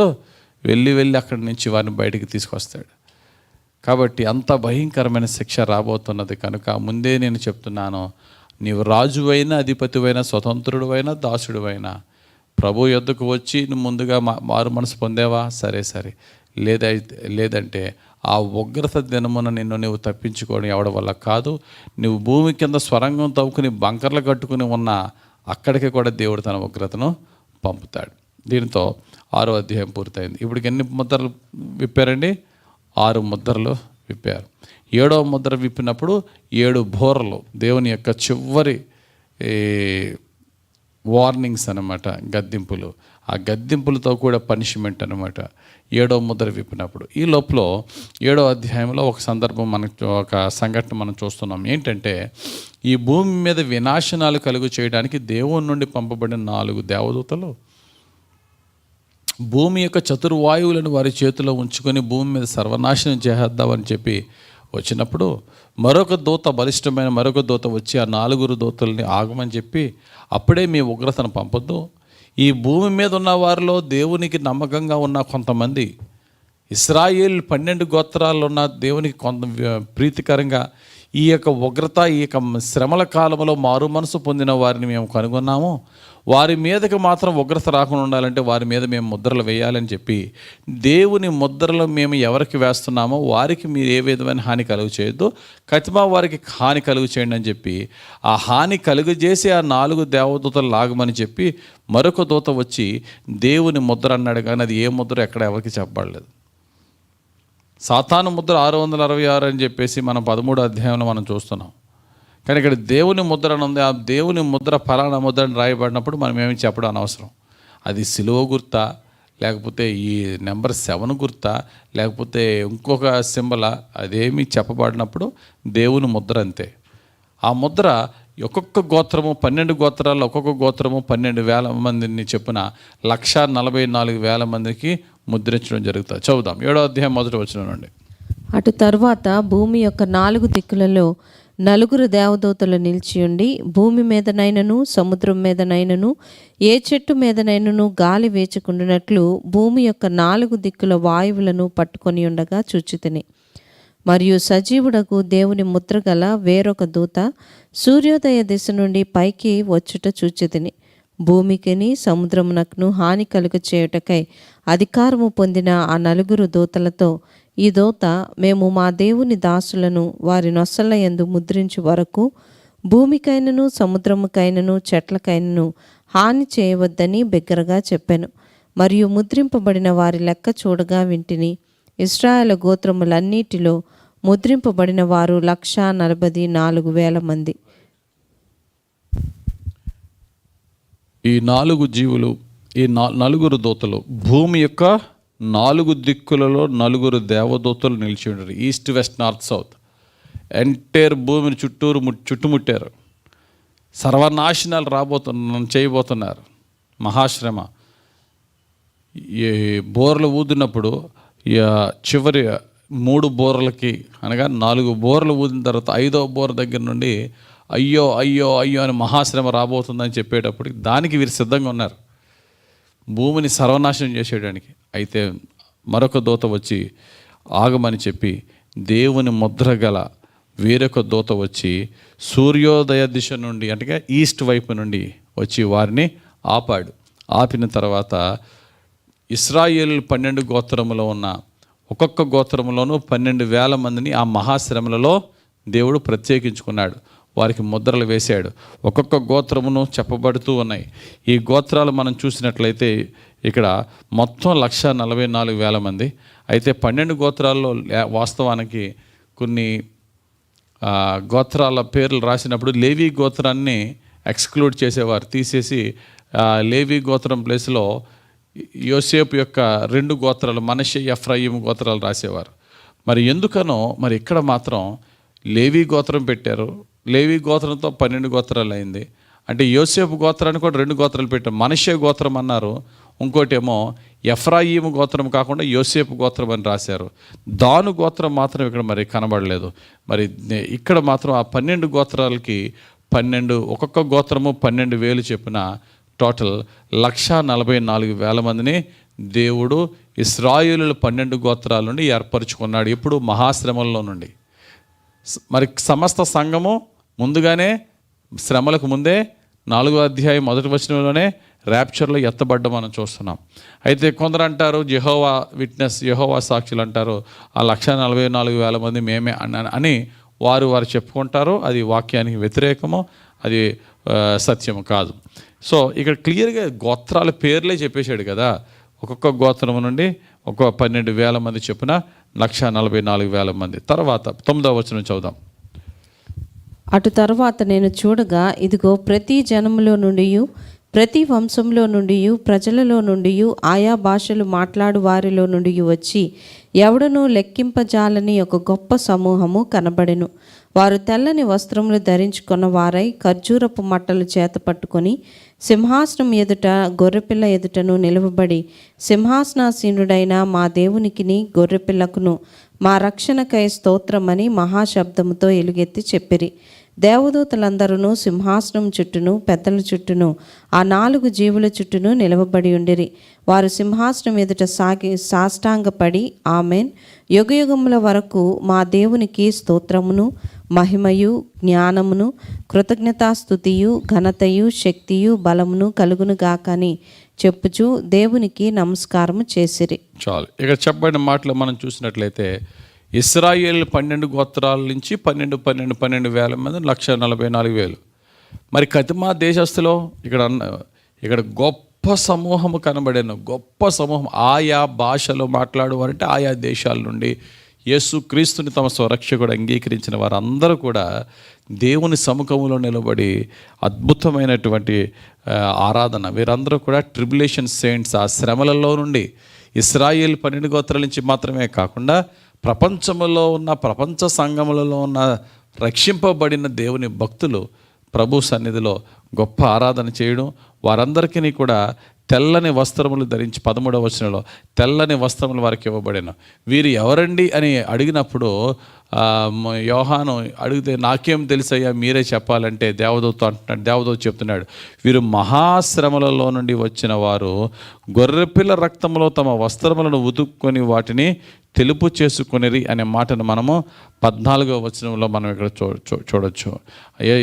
వెళ్ళి అక్కడి నుంచి వారిని బయటికి తీసుకొస్తాడు. కాబట్టి అంత భయంకరమైన శిక్ష రాబోతున్నది కనుక ముందే నేను చెప్తున్నాను, నీవు రాజువైనా, అధిపతివైనా, స్వతంత్రుడువైనా, దాసుడువైనా ప్రభు యొద్దకు వచ్చి నువ్వు ముందుగా మారు మనసు పొందేవా? సరే. లేదంటే ఆ ఉగ్రత దినమున నువ్వు తప్పించుకోవడం ఎవడి వల్ల కాదు. నువ్వు భూమి కింద స్వరంగం తవ్వుకుని బంకర్లు కట్టుకుని ఉన్నా అక్కడికి కూడా దేవుడు తన ఉగ్రతను పంపుతాడు. దీనితో 6వ అధ్యాయం పూర్తయింది. ఇప్పుడు ఎన్ని ముద్రలు విప్పారండి? 6 ముద్రలు విప్పారు. 7వ ముద్ర విప్పినప్పుడు 7 బోరలు, దేవుని యొక్క చివరి వార్నింగ్స్ అన్నమాట, గద్దింపులు. ఆ గద్దింపులతో కూడా పనిష్మెంట్ అనమాట 7వ ముద్ర విప్పినప్పుడు. ఈ లోపల 7వ అధ్యాయంలో ఒక సందర్భం ఒక సంఘటన మనం చూస్తున్నాం. ఏంటంటే ఈ భూమి మీద వినాశనాలు కలుగు చేయడానికి దేవుని నుండి పంపబడిన 4 దేవదూతలు భూమి యొక్క చతుర్వాయువులను వారి చేతిలో ఉంచుకొని భూమి మీద సర్వనాశనం చేద్దామని చెప్పి వచ్చినప్పుడు మరొక దూత, బలిష్టమైన మరొక దూత వచ్చి ఆ 4 దూతల్ని ఆగమని చెప్పి, అప్పుడే మీ ఉగ్రతను పంపొద్దు, ఈ భూమి మీద ఉన్న వారిలో దేవునికి నమ్మకంగా ఉన్న కొంతమంది ఇశ్రాయేలు 12 గోత్రాల్లో ఉన్న దేవునికి కొంత ప్రీతికరంగా ఈ యొక్క ఉగ్రత, ఈ యొక్క శ్రమల కాలంలో మారు మనసు పొందిన వారిని మేము కనుగొన్నాము. వారి మీదకి మాత్రం ఉగ్రత రాకుండా ఉండాలంటే వారి మీద మేము ముద్రలు వేయాలని చెప్పి, దేవుని ముద్రలు మేము ఎవరికి వేస్తున్నామో వారికి మీరు ఏ విధమైన హాని కలుగు చేయొద్దు, ఖచ్చితంగా వారికి హాని కలుగు చేయండి అని చెప్పి ఆ హాని కలుగు చేసి ఆ 4 దేవదూతలు లాగమని చెప్పి మరొక దూత వచ్చి దేవుని ముద్ర అన్నాడు. కానీ అది ఏ ముద్ర ఎక్కడ ఎవరికి చెప్పబడలేదు. సాతాను ముద్ర 666 అని చెప్పేసి మనం 13వ అధ్యాయంలో మనం చూస్తున్నాం. కానీ ఇక్కడ దేవుని ముద్ర అని ఉంది. ఆ దేవుని ముద్ర ఫలానా ముద్ర అని రాయబడినప్పుడు మనం ఏమి చెప్పడం అనవసరం. అది సిలువ గుర్తా, లేకపోతే ఈ నెంబర్ 7 గుర్తా, లేకపోతే ఇంకొక సింబలా, అదేమి చెప్పబడినప్పుడు దేవుని ముద్ర అంతే. ఆ ముద్ర ఒక్కొక్క గోత్రము 12 గోత్రాల్లో ఒక్కొక్క గోత్రము 12,000 మందిని చెప్పున 1,44,000 మందికి ముద్రించడం జరుగుతుంది. చదువుదాం 7వ అధ్యాయం 1వ వచనం నుండి. అటు తరువాత భూమి యొక్క 4 దిక్కులలో 4 దేవదూతలు నిలిచియుండి భూమి మీదనైనను సముద్రం మీదనైనను ఏ చెట్టు మీదనైనను గాలి వేచుకుండునట్లు భూమి యొక్క 4 దిక్కుల వాయువులను పట్టుకొని ఉండగా చూచితిని. మరియు సజీవుడకు దేవుని ముద్రగల వేరొక దూత సూర్యోదయ దిశ నుండి పైకి వచ్చుట చూచితిని. భూమికిని సముద్రమునకును హాని కలుగ చేయుటకై అధికారము పొందిన ఆ 4 దూతలతో ఈ దూత, మేము మా దేవుని దాసులను వారి నొసళ్ళ యందు ముద్రించు వరకు భూమికైనను సముద్రముకైనను చెట్లకైనను హాని చేయవద్దని బిగ్గరగా చెప్పాను. మరియు ముద్రింపబడిన వారి లెక్క చూడగా వింటిని. ఇశ్రాయేలు గోత్రములన్నిటిలో ముద్రింపబడిన వారు 144,000 మంది. ఈ 4 జీవులు, ఈ 4 దూతలు భూమి యొక్క 4 దిక్కులలో 4 దేవదూతలు నిలిచి ఉంటారు. East, west, north, south entire భూమిని చుట్టుముట్టారు. సర్వనాశనాలు చేయబోతున్నారు. మహాశ్రమ. ఈ బోర్లు ఊదినప్పుడు చివరి 3 బోర్లకి అనగా 4 బోర్లు ఊదిన తర్వాత 5వ బోర్ దగ్గర నుండి అయ్యో అయ్యో అయ్యో అని మహాశ్రమ రాబోతుందని చెప్పేటప్పటికి దానికి వీరు సిద్ధంగా ఉన్నారు, భూమిని సర్వనాశనం చేసేయడానికి. అయితే మరొక దూత వచ్చి ఆగమని చెప్పి దేవుని ముద్ర గల వేరొక దూత వచ్చి సూర్యోదయ దిశ నుండి అంటే ఈస్ట్ వైపు నుండి వచ్చి వారిని ఆపాడు. ఆపిన తర్వాత ఇశ్రాయేలు 12 గోత్రములో ఉన్న ఒక్కొక్క గోత్రములోనూ 12,000 మందిని ఆ మహాశ్రమలలో దేవుడు ప్రత్యేకించుకున్నాడు. వారికి ముద్రలు వేశాడు. ఒక్కొక్క గోత్రమును చెప్పబడుతూ ఉన్నాయి. ఈ గోత్రాలు మనం చూసినట్లయితే ఇక్కడ మొత్తం 144,000 మంది. అయితే 12 గోత్రాల్లో వాస్తవానికి కొన్ని గోత్రాల పేర్లు రాసినప్పుడు లేవీ గోత్రాన్ని ఎక్స్క్లూడ్ చేసేవారు, తీసేసి లేవీ గోత్రం ప్లేస్లో యోసేపు యొక్క 2 గోత్రాలు మనష్షే, ఎఫ్రాయిము గోత్రాలు రాసేవారు. మరి ఎందుకనో మరి ఇక్కడ మాత్రం లేవీ గోత్రం పెట్టారు. లేవీ గోత్రంతో 12 గోత్రాలు అయింది. అంటే యోసేపు గోత్రాన్ని కూడా 2 గోత్రాలు పెట్టారు. మనష్షే గోత్రం అన్నారు, ఇంకోటేమో ఎఫ్రాయిము గోత్రం కాకుండా యోసేపు గోత్రం అని రాశారు. దాను గోత్రం మాత్రం ఇక్కడ మరి కనబడలేదు. మరి ఇక్కడ మాత్రం ఆ 12 గోత్రాలకి 12 ఒక్కొక్క గోత్రము 12,000 చెప్పిన టోటల్ 144,000 మందిని దేవుడు ఇశ్రాయేలుల 12 గోత్రాల నుండి ఏర్పరచుకున్నాడు. ఇప్పుడు మహాశ్రమల్లో నుండి. మరి సమస్త సంఘము ముందుగానే శ్రమలకు ముందే 4వ అధ్యాయం 1వ వచనంలోనే ర్యాప్చర్లో ఎత్తబడ్డం మనం చూస్తున్నాం. అయితే కొందరు అంటారు యెహోవా విట్నెస్, యెహోవా సాక్షులు అంటారు ఆ 144,000 మంది మేమే అని వారు చెప్పుకుంటారు. అది వాక్యానికి వ్యతిరేకము, అది సత్యము కాదు. సో ఇక్కడ క్లియర్గా గోత్రాల పేర్లే చెప్పేశాడు కదా. ఒక్కొక్క గోత్రం నుండి ఒక 12,000 మంది చొప్పున 144,000 మంది. తర్వాత 9వ వచనం చదువుదాం. అటు తర్వాత నేను చూడగా ఇదిగో ప్రతి జనములో నుండి ప్రతి వంశంలో నుండి ప్రజలలో నుండి ఆయా భాషలు మాట్లాడు వారిలో నుండి వచ్చి ఎవడనూ లెక్కింపజాలని ఒక గొప్ప సమూహము కనబడెను. వారు తెల్లని వస్త్రములు ధరించుకున్న వారై ఖర్జూరపు మట్టలు చేత పట్టుకొని సింహాసనం ఎదుట గొర్రెపిల్ల ఎదుటను నిలువబడి, సింహాసనాసీనుడైన మా దేవునికిని గొర్రెపిల్లకును మా రక్షణకై స్తోత్రమని మహాశబ్దముతో ఎలుగెత్తి చెప్పిరి. దేవదూతలందరూ సింహాసనం చుట్టూను పెద్దల చుట్టూను ఆ 4 జీవుల చుట్టూను నిలవబడి ఉండిరి. వారు సింహాసనం ఎదుట సాష్టాంగపడి ఆమెన్, యుగయుగముల వరకు మా దేవునికి స్తోత్రమును మహిమయు జ్ఞానమును కృతజ్ఞతాస్తుతియు ఘనతయు శక్తియు బలమును కలుగును గాకని చెప్పుచు దేవునికి నమస్కారము చేసిరి. చాలు. ఇక్కడ చెప్పబడిన మాటలు మనం చూసినట్లయితే ఇశ్రాయేలు 12 గోత్రాల నుంచి 12 వేల మంది 1,44,000. మరి కతిమా దేశస్తులో ఇక్కడ గొప్ప సమూహము కనబడాను. గొప్ప సమూహం ఆయా భాషలో మాట్లాడేవారంటే ఆయా దేశాల నుండి యేసు క్రీస్తుని తమ స్వరక్షకుడు అంగీకరించిన వారందరూ కూడా దేవుని సముఖంలో నిలబడి అద్భుతమైనటువంటి ఆరాధన. వీరందరూ కూడా ట్రిబులేషన్ సెయింట్స్. ఆ శ్రమలలో నుండి ఇశ్రాయేల్ 12 గోత్రాల నుంచి మాత్రమే కాకుండా ప్రపంచంలో ఉన్న ప్రపంచ సంఘములలో ఉన్న రక్షింపబడిన దేవుని భక్తులు ప్రభు సన్నిధిలో గొప్ప ఆరాధన చేయడం, వారందరికీ కూడా తెల్లని వస్త్రములు ధరించి 13వ వచనంలో తెల్లని వస్త్రములు వారికి ఇవ్వబడిన. వీరు ఎవరండి అని అడిగినప్పుడు యోహాను అడిగితే నాకేం తెలుసయ్యా మీరే చెప్పాలంటే దేవదూత అంటున్నాడు. దేవదూత చెప్తున్నాడు, వీరు మహాశ్రమలలో నుండి వచ్చిన వారు గొర్రెపిల్ల రక్తంలో తమ వస్త్రములను ఉతుక్కొని వాటిని తెలుపు చేసుకొనిరి అనే మాటను మనము 14వ వచనంలో మనం ఇక్కడ చూడొచ్చు.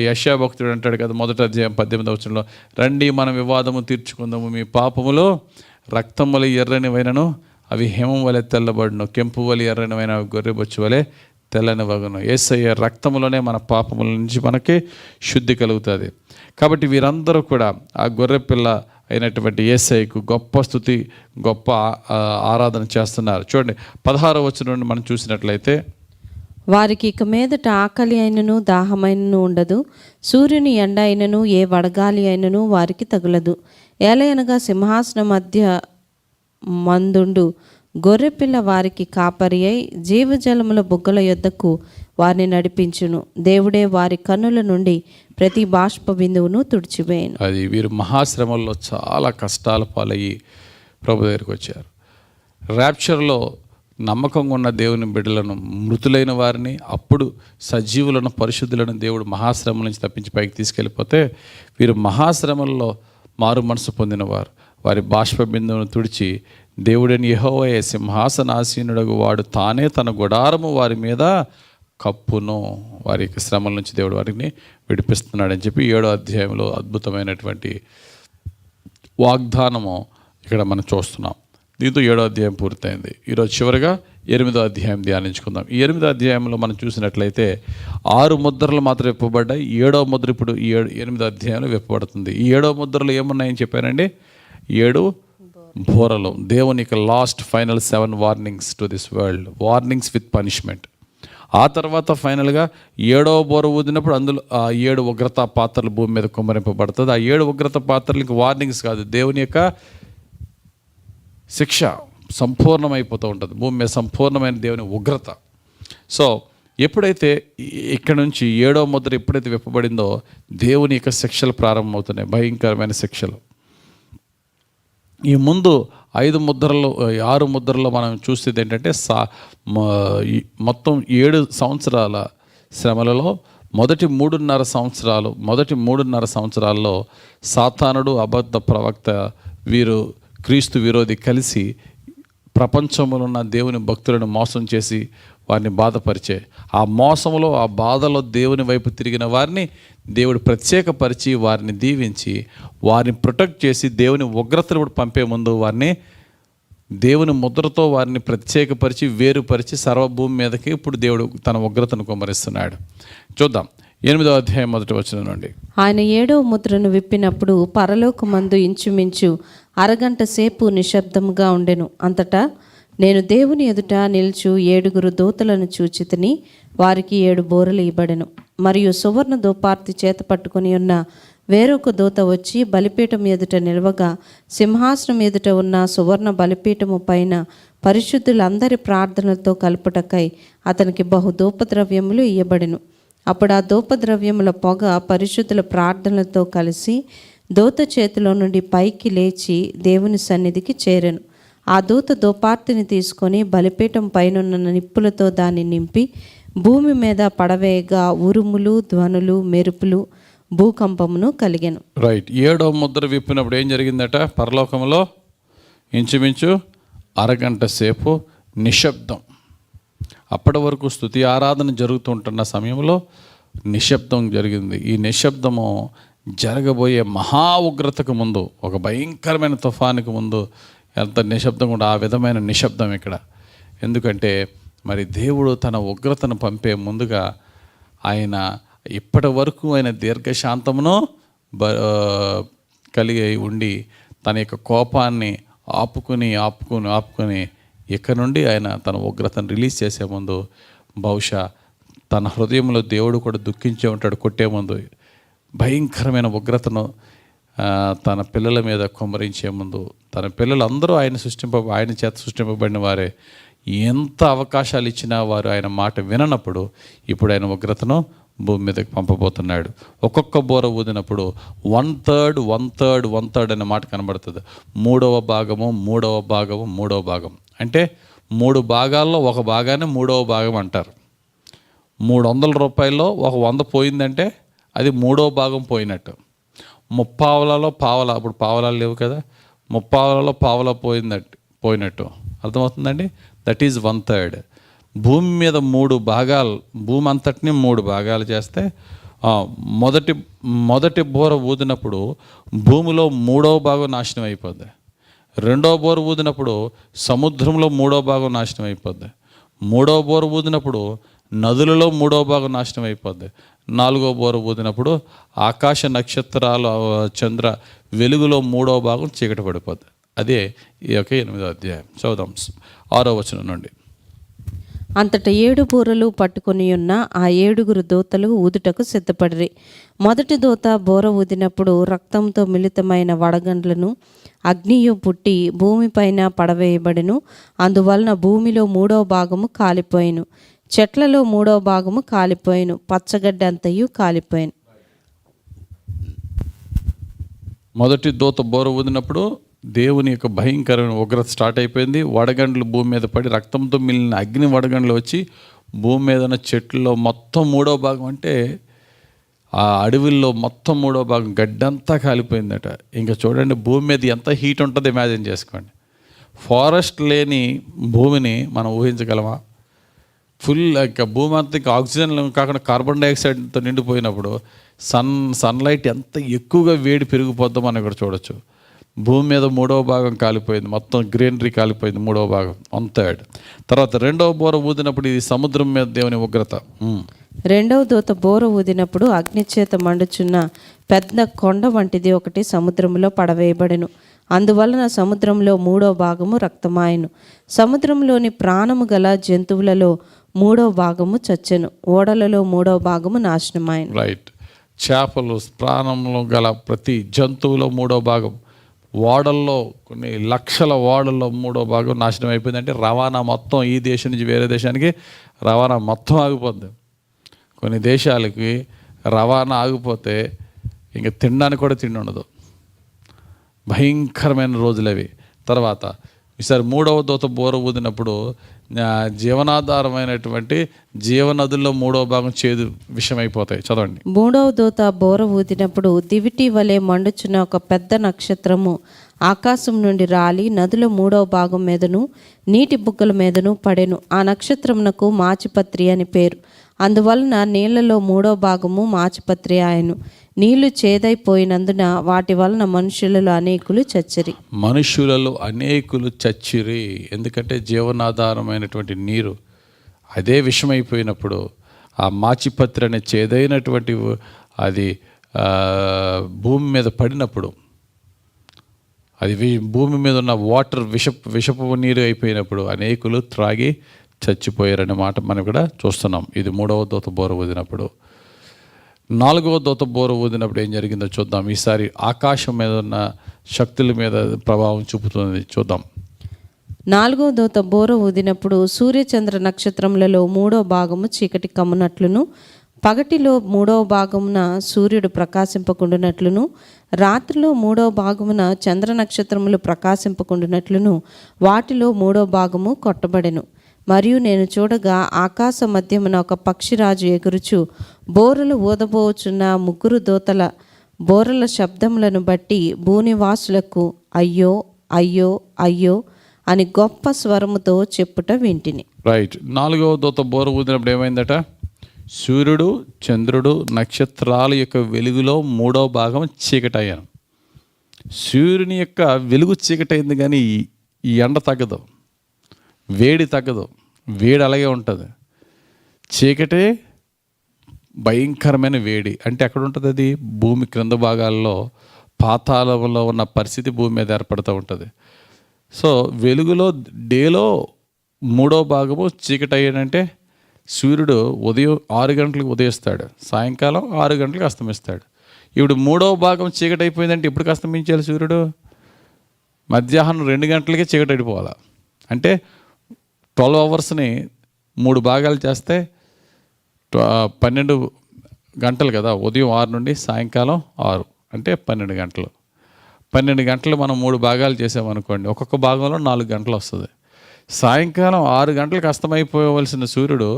యెషయా భక్తుడు అంటాడు కదా, 1వ అధ్యాయం 18వ వచనంలో, రండి మనం వివాదము తీర్చుకుందాము, మీ పాపములో రక్తములు ఎర్రనివైనను అవి హేమం వలె తెల్లబడును, కెంపు వలె ఎర్రనివైన గొర్రెబొచ్చు వలె తెల్లని వగును. యేసయ్య రక్తములోనే మన పాపముల నుంచి మనకి శుద్ధి కలుగుతుంది. కాబట్టి వీరందరూ కూడా ఆ గొర్రెపిల్ల అయినటువంటి యేసయ్యకు గొప్ప స్తుతి గొప్ప ఆరాధన చేస్తున్నారు. చూడండి 16వ వచనం నుండి మనం చూసినట్లయితే, వారికి ఇక మీదట ఆకలి అయినను దాహమైనను ఉండదు, సూర్యుని ఎండ అయినను ఏ వడగాలి అయినను వారికి తగులదు. ఏలయనగా సింహాసన మధ్య మందుండు గొర్రెపిల్ల వారికి కాపరి అయి జీవజలముల బుగ్గల యొద్దకు వారిని నడిపించును. దేవుడే వారి కన్నుల నుండి ప్రతి బాష్ప బిందువును తుడిచివేయను. అది వీరు మహాశ్రమల్లో చాలా కష్టాల పాలయ్యి ప్రభు దగ్గరికి వచ్చారు. ర్యాప్చర్లో నమ్మకంగా ఉన్న దేవుని బిడ్డలను, మృతులైన వారిని, అప్పుడు సజీవులను, పరిశుద్ధులను దేవుడు మహాశ్రమల నుంచి తప్పించి పైకి తీసుకెళ్ళిపోతే వీరు మహాశ్రమల్లో మారు మనసు పొందినవారు. వారి బాష్ప బిందువును తుడిచి దేవుడని యెహోవాయే సింహాసనాసీనుడగు వాడు తానే తన గుడారము వారి మీద కప్పును. వారి శ్రమల నుంచి దేవుడు వారిని విడిపిస్తున్నాడని చెప్పి 7వ అధ్యాయంలో అద్భుతమైనటువంటి వాగ్దానము ఇక్కడ మనం చూస్తున్నాం. దీంతో 7వ అధ్యాయం పూర్తయింది. ఈరోజు చివరిగా 8వ అధ్యాయం ధ్యానించుకుందాం. ఈ 8వ అధ్యాయంలో మనం చూసినట్లయితే 6 ముద్రలు మాత్రం విప్పబడ్డాయి. 7వ ముద్ర ఇప్పుడు ఈ 8వ అధ్యాయంలో విప్పబడుతుంది. ఈ 7వ ముద్రలు ఏమున్నాయని చెప్పారండి? 7 బోరలు. దేవునికి last final 7 warnings to this world, warnings with punishment. ఆ తర్వాత ఫైనల్గా 7వ బోర ఊదినప్పుడు అందులో ఆ 7 ఉగ్రత పాత్రలు భూమి మీద కుమ్మరింపబడుతుంది. ఆ 7 ఉగ్రత పాత్రలకి వార్నింగ్స్ కాదు, దేవుని యొక్క శిక్ష సంపూర్ణమైపోతూ ఉంటుంది. భూమి మీద సంపూర్ణమైన దేవుని ఉగ్రత. సో ఎప్పుడైతే ఇక్కడ నుంచి 7వ ముద్ర ఎప్పుడైతే విప్పబడిందో దేవుని యొక్క శిక్షలు ప్రారంభమవుతున్నాయి, భయంకరమైన శిక్షలు. ఈ ముందు 6 ముద్రల్లో మనం చూసేది ఏంటంటే మొత్తం 7 సంవత్సరాల శ్రమలలో మొదటి 3.5 సంవత్సరాల్లో సాతానుడు, అబద్ధ ప్రవక్త, వీరు క్రీస్తు విరోధి కలిసి ప్రపంచంలో ఉన్న దేవుని భక్తులను మోసం చేసి వారిని బాధపరిచే ఆ మోసంలో, ఆ బాధలో దేవుని వైపు తిరిగిన వారిని దేవుడు ప్రత్యేకపరిచి వారిని దీవించి వారిని ప్రొటెక్ట్ చేసి దేవుని ఉగ్రతను కూడా పంపే ముందు వారిని దేవుని ముద్రతో వారిని ప్రత్యేకపరిచి వేరుపరిచి సర్వభూమి మీదకి ఇప్పుడు దేవుడు తన ఉగ్రతను కుమ్మరిస్తున్నాడు. చూద్దాం 8వ అధ్యాయం 1వ వచనం నుండి. ఆయన 7వ ముద్రను విప్పినప్పుడు పరలోకమందు ఇంచుమించు అరగంట సేపు నిశ్శబ్దముగా ఉండెను. అంతటా నేను దేవుని ఎదుట నిల్చు 7 దూతలను చూచితిని. వారికి 7 బోరలు ఇవ్వబడెను. మరియు సువర్ణ దోపార్తి చేత పట్టుకొని ఉన్న వేరొక దూత వచ్చి బలిపీఠం ఎదుట నిలవగా సింహాసనం ఎదుట ఉన్న సువర్ణ బలిపీఠము పైన పరిశుద్ధులందరి ప్రార్థనలతో కలుపుటకై అతనికి బహు ధూపద్రవ్యములు ఇయ్యబడెను. అప్పుడు ఆ ధూపద్రవ్యముల పొగ పరిశుద్ధుల ప్రార్థనలతో కలిసి దూత చేతిలో నుండి పైకి లేచి దేవుని సన్నిధికి చేరెను. ఆ దూత ధూపార్తిని తీసుకొని బలిపీఠం పైనున్న నిప్పులతో దాన్ని నింపి భూమి మీద పడవేయగా ఉరుములు, ధ్వనులు, మెరుపులు, భూకంపమును కలిగెను. రైట్. 7వ ముద్ర విప్పినప్పుడు ఏం జరిగిందట? పరలోకంలో ఇంచుమించు అరగంట సేపు నిశ్శబ్దం. అప్పటి వరకు స్తుతి ఆరాధన జరుగుతుంటున్న సమయంలో నిశ్శబ్దం జరిగింది. ఈ నిశ్శబ్దము జరగబోయే మహా ఉగ్రతకు ముందు, ఒక భయంకరమైన తుఫానుకు ముందు ఎంత నిశ్శబ్దం కూడా ఆ విధమైన నిశ్శబ్దం ఇక్కడ. ఎందుకంటే మరి దేవుడు తన ఉగ్రతను పంపే ముందుగా ఆయన ఇప్పటి వరకు ఆయన దీర్ఘశాంతమును కలిగి ఉండి తన యొక్క కోపాన్ని ఆపుకుని ఇక్కడ నుండి ఆయన తన ఉగ్రతను రిలీజ్ చేసే ముందు బహుశా తన హృదయంలో దేవుడు కూడా దుఃఖించే ఉంటాడు. కొట్టే ముందు భయంకరమైన ఉగ్రతను తన పిల్లల మీద కుమ్మరించే ముందు, తన పిల్లలందరూ ఆయన చేత సృష్టింపబడిన వారే, ఎంత అవకాశాలు ఇచ్చినా వారు ఆయన మాట విననప్పుడు ఇప్పుడు ఆయన ఉగ్రతను భూమి మీదకి పంపబోతున్నాడు. ఒక్కొక్క బోర ఊదినప్పుడు 1/3 అనే మాట కనబడుతుంది. 3వ భాగం అంటే 3 భాగాల్లో ఒక భాగాన్ని 3వ భాగం అంటారు. 300 రూపాయల్లో ఒక 100 పోయిందంటే అది 3వ భాగం పోయినట్టు. ముప్పావలలో పావలా, అప్పుడు పావలాలు లేవు కదా, ముప్పావలలో పావలా పోయినట్టు అర్థమవుతుందండి. That is 1/3. భూమి మీద 3 భాగాలు, భూమి అంతటిని 3 భాగాలు చేస్తే మొదటి బోర ఊదినప్పుడు భూమిలో 3వ భాగం నాశనం అయిపోద్ది. 2వ బోర ఊదినప్పుడు సముద్రంలో 3వ భాగం నాశనం అయిపోద్ది. 3వ బోర ఊదినప్పుడు నదులలో 3వ భాగం నాశనం అయిపోద్ది. 4వ బోర ఊదినప్పుడు ఆకాశ నక్షత్రాలు, చంద్ర వెలుగులో 3వ భాగం చీకటి పడిపోద్ది. అదే ఈ యొక్క 8వ అధ్యాయం. చదువుదాం 6వ వచనం నుండి. అంతటా 7 బూరలు పట్టుకొని ఉన్న ఆ 7 దూతలు ఊదుటకు సిద్ధపడిరి. మొదటి దూత బోర ఊదినప్పుడు రక్తంతో మిళితమైన వడగండ్లను అగ్నియు పుట్టి భూమిపైన పడవేయబడెను. అందువలన భూమిలో 3వ భాగము కాలిపోయిను, చెట్లలో 3వ భాగము కాలిపోయిను, పచ్చగడ్డి అంతయు కాలిపోయిను. మొదటి దూత బోర ఊదినప్పుడు దేవుని యొక్క భయంకరమైన ఉగ్రత స్టార్ట్ అయిపోయింది. వడగండ్లు భూమి మీద పడి రక్తంతో మిగిలిన అగ్ని వడగండ్లు వచ్చి భూమి మీద ఉన్న చెట్లలో మొత్తం 3వ భాగం, అంటే ఆ అడవుల్లో మొత్తం 3వ భాగం గడ్డంతా కాలిపోయిందట. ఇంకా చూడండి భూమి మీద ఎంత హీట్ ఉంటుందో ఇమాజిన్ చేసుకోండి. ఫారెస్ట్ లేని భూమిని మనం ఊహించగలమా? ఫుల్ ఇంకా భూమి అంతా ఇంకా ఆక్సిజన్ కాకుండా కార్బన్ డైఆక్సైడ్తో నిండిపోయినప్పుడు సన్లైట్ ఎంత ఎక్కువగా వేడి పెరిగిపోద్దో మనం ఇక్కడ చూడొచ్చు. భూమి మీద 3వ భాగం కాలిపోయింది, మొత్తం గ్రీనరీ కాలిపోయింది 3వ భాగం 1/3. తర్వాత 2వ బోర ఊదినప్పుడు ఇది సముద్రం మీద దేవుని ఉగ్రత. 2వ దూత బోర ఊదినప్పుడు అగ్నిచేత మండుచున్న పెద్ద కొండ వంటిది ఒకటి సముద్రంలో పడవేయబడెను. అందువలన సముద్రంలో 3వ భాగము రక్తమాయను. సముద్రంలోని ప్రాణము గల జంతువులలో 3వ భాగము చచ్చెను. ఓడలలో 3వ భాగము నాశనమాయను. రైట్. చేపలు, ప్రాణంలో గల ప్రతి జంతువులో 3వ భాగం, ఓడల్లో కొన్ని లక్షల ఓడల్లో 3వ భాగం నాశనం అయిపోయిందంటే రవాణా మొత్తం ఈ దేశం నుంచి వేరే దేశానికి రవాణా మొత్తం ఆగిపోద్ది. కొన్ని దేశాలకి రవాణా ఆగిపోతే ఇంకా తినడానికి కూడా తిండి ఉండదు. భయంకరమైన రోజులు అవి. తర్వాత ఈసారి 3వ దూత బోర ఊదినప్పుడు జీవనాధారమైనటువంటి జీవనదుల్లో 3వ భాగం చేదు విషమైపోతాయి. చదవండి. 3వ దూత బోర ఊదినప్పుడు దివిటి వలె మండుచున్న ఒక పెద్ద నక్షత్రము ఆకాశం నుండి రాలి నదుల 3వ భాగం మీదను నీటి బుగ్గల మీదను పడెను. ఆ నక్షత్రమునకు మాచిపత్రి అని పేరు. అందువలన నీళ్లలో 3వ భాగము మాచిపత్రి ఆయను. నీళ్లు చేదైపోయినందున వాటి వలన మనుషులలో అనేకులు చచ్చిరి. ఎందుకంటే జీవనాధారమైనటువంటి నీరు అదే విషమైపోయినప్పుడు ఆ మాచిపత్రి అనే చేదైనటువంటి అది భూమి మీద పడినప్పుడు, అది భూమి మీద ఉన్న వాటర్ విషపు నీరు అయిపోయినప్పుడు అనేకులు త్రాగి చచ్చిపోయారనే మాట మనం కూడా చూస్తున్నాం. ఇది 3వ దూత బోర ఊదినప్పుడు. నాలుగవ దూత బోర ఊదినప్పుడు ఏం జరిగిందో చూద్దాం. ఈసారి ఆకాశం మీద ఉన్న శక్తుల మీద ప్రభావం చూపుతుంది. చూద్దాం. నాలుగో దూత బోర ఊదినప్పుడు సూర్యచంద్ర నక్షత్రములలో 3వ భాగము చీకటి కమ్మునట్లును, పగటిలో 3వ భాగమున సూర్యుడు ప్రకాశింపకుండునట్లును, రాత్రిలో 3వ భాగమున చంద్ర నక్షత్రములు ప్రకాశింపకుండునట్లును వాటిలో 3వ భాగము కొట్టబడెను. మరియు నేను చూడగా ఆకాశ మధ్యమున ఒక పక్షిరాజు ఎగురుచు బోరలు ఊదబోచున్న 3 దూతల బోరల శబ్దములను బట్టి భూనివాసులకు అయ్యో అయ్యో అయ్యో అని గొప్ప స్వరముతో చెప్పుట వింటిని. రైట్. నాలుగవ దూత బోర ఊదినప్పుడు ఏమైందట? సూర్యుడు, చంద్రుడు, నక్షత్రాల యొక్క వెలుగులో 3వ భాగం చీకటయ్యాను. సూర్యుని యొక్క వెలుగు చీకటైంది, కానీ ఈ ఎండ తగ్గదు, వేడి తగ్గదు. వేడి అలాగే ఉంటుంది. చీకటే భయంకరమైన వేడి. అంటే ఎక్కడ ఉంటుంది అది? భూమి క్రింద భాగాల్లో పాతాళంలో ఉన్న పరిస్థితి భూమి మీద ఏర్పడుతూ ఉంటుంది. సో వెలుగులో డేలో 3వ భాగము చీకటి అయ్యాడంటే సూర్యుడు ఉదయం 6 గంటలకు ఉదయిస్తాడు, సాయంకాలం 6 గంటలకు అస్తమిస్తాడు. ఇప్పుడు 3వ భాగం చీకటి అయిపోయిందంటే ఎప్పుడు అస్తమించాలి సూర్యుడు? మధ్యాహ్నం 2 గంటలకే చీకటి అయిపోవాలి. అంటే 12 అవర్స్ని 3 భాగాలు చేస్తే 12 గంటలు కదా. ఉదయం 6 నుండి సాయంకాలం 6 అంటే 12 గంటలు. 12 గంటలు మనం 3 భాగాలు చేసామనుకోండి, ఒక్కొక్క భాగంలో 4 గంటలు వస్తుంది. సాయంకాలం 6 గంటలకు అస్తమైపోవలసిన సూర్యుడు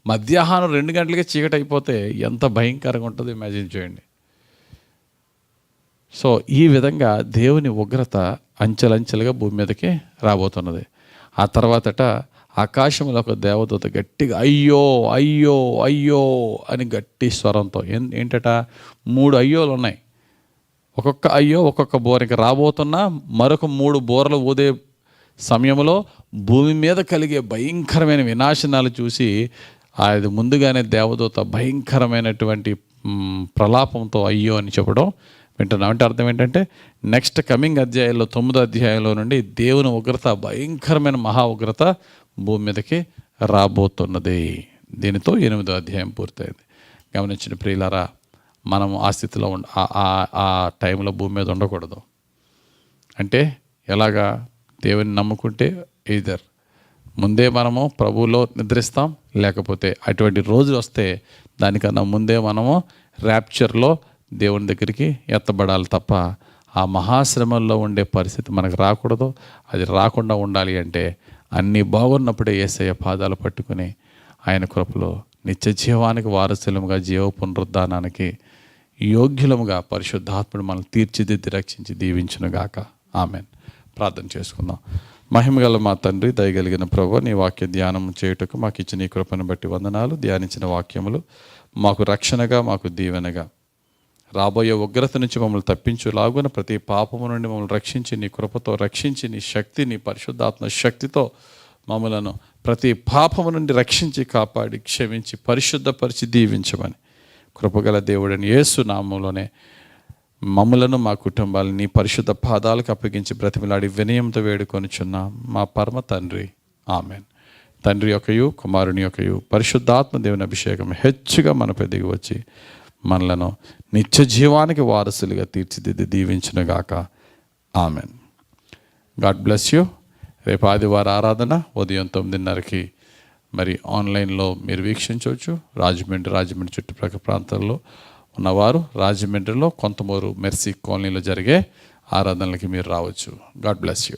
మధ్యాహ్నం 2 గంటలకే చీకటి అయిపోతే ఎంత భయంకరంగా ఉంటుందో ఇమాజిన్ చేయండి. సో ఈ విధంగా దేవుని ఉగ్రత అంచెలంచెలుగా భూమి మీదకి రాబోతున్నది. ఆ తర్వాతట ఆకాశంలో ఒక దేవదూత గట్టిగా అయ్యో అయ్యో అయ్యో అని గట్టి స్వరంతో, ఏంటట 3 అయ్యోలు ఉన్నాయి. ఒక్కొక్క అయ్యో ఒక్కొక్క బోరకి రాబోతున్న మరొక 3 బోరలు ఊదే సమయంలో భూమి మీద కలిగే భయంకరమైన వినాశనాలు చూసి అది ముందుగానే దేవదూత భయంకరమైనటువంటి ప్రలాపంతో అయ్యో అని చెప్పడం వింటున్నాం. అంటే అర్థం ఏంటంటే నెక్స్ట్ కమింగ్ అధ్యాయంలో 9వ అధ్యాయంలో నుండి దేవుని ఉగ్రత, భయంకరమైన మహా ఉగ్రత భూమి మీదకి రాబోతున్నది. దీనితో 8వ అధ్యాయం పూర్తయింది. గమనించిన ప్రియులారా, మనం ఆ స్థితిలో ఆ టైంలో భూమి మీద ఉండకూడదు. అంటే ఎలాగా? దేవుని నమ్ముకుంటే ఈదర్ ముందే మనము ప్రభువులో నిద్రిస్తాం, లేకపోతే అటువంటి రోజులు వస్తే దానికన్నా ముందే మనము ర్యాప్చర్లో దేవుని దగ్గరికి ఎత్తబడాలి తప్ప ఆ మహాశ్రమంలో ఉండే పరిస్థితి మనకు రాకూడదు. అది రాకుండా ఉండాలి అంటే అన్నీ బాగున్నప్పుడే యేసయ్య పాదాలు పట్టుకుని ఆయన కృపలో నిత్య జీవానికి వారసులముగా, జీవ పునరుద్ధానానికి యోగ్యులముగా పరిశుద్ధాత్ముడు మనం తీర్చిదిద్ది రక్షించి దీవించునుగాక. ఆమెన్. ప్రార్థన చేసుకుందాం. మహిమగల మా తండ్రి, దయగలిగిన ప్రభువా, నీ వాక్య ధ్యానం చేయుటకు మాకు ఇచ్చిన ఈ కృపను బట్టి వందనాలు. ధ్యానించిన వాక్యములు మాకు రక్షణగా, మాకు దీవెనగా, రాబోయే ఉగ్రత నుంచి మమ్మల్ని తప్పించులాగున ప్రతి పాపము నుండి మమ్మల్ని రక్షించి, నీ కృపతో రక్షించి, నీ శక్తి, నీ పరిశుద్ధాత్మ శక్తితో మమ్మలను ప్రతి పాపము నుండి రక్షించి, కాపాడి, క్షమించి, పరిశుద్ధపరిచి దీవించమని కృపగల దేవుడని యేసు నామములోనే మమ్మలను, మా కుటుంబాలను నీ పరిశుద్ధ పాదాలకు అప్పగించి బ్రతిమిలాడి వినయంతో వేడుకొనిచున్నాం మా పరమ తండ్రి. ఆమెన్. తండ్రి యొక్కయు, కుమారుని యొక్కయు, పరిశుద్ధాత్మ దేవుని అభిషేకం హెచ్చుగా మనపై దిగి వచ్చి మనలను నిత్య జీవానికి వారసులుగా తీర్చిదిద్ది దీవించునుగాక. ఆమెన్. God bless you. రేపు ఆదివారం ఆరాధన ఉదయం 9:30కి మరి ఆన్లైన్లో మీరు వీక్షించవచ్చు. రాజమండ్రి చుట్టుప్రక్కల ప్రాంతాల్లో ఉన్నవారు రాజమండ్రిలో కొంతమూరు మెర్సీ కాలనీలో జరిగే ఆరాధనలకి మీరు రావచ్చు. God bless you.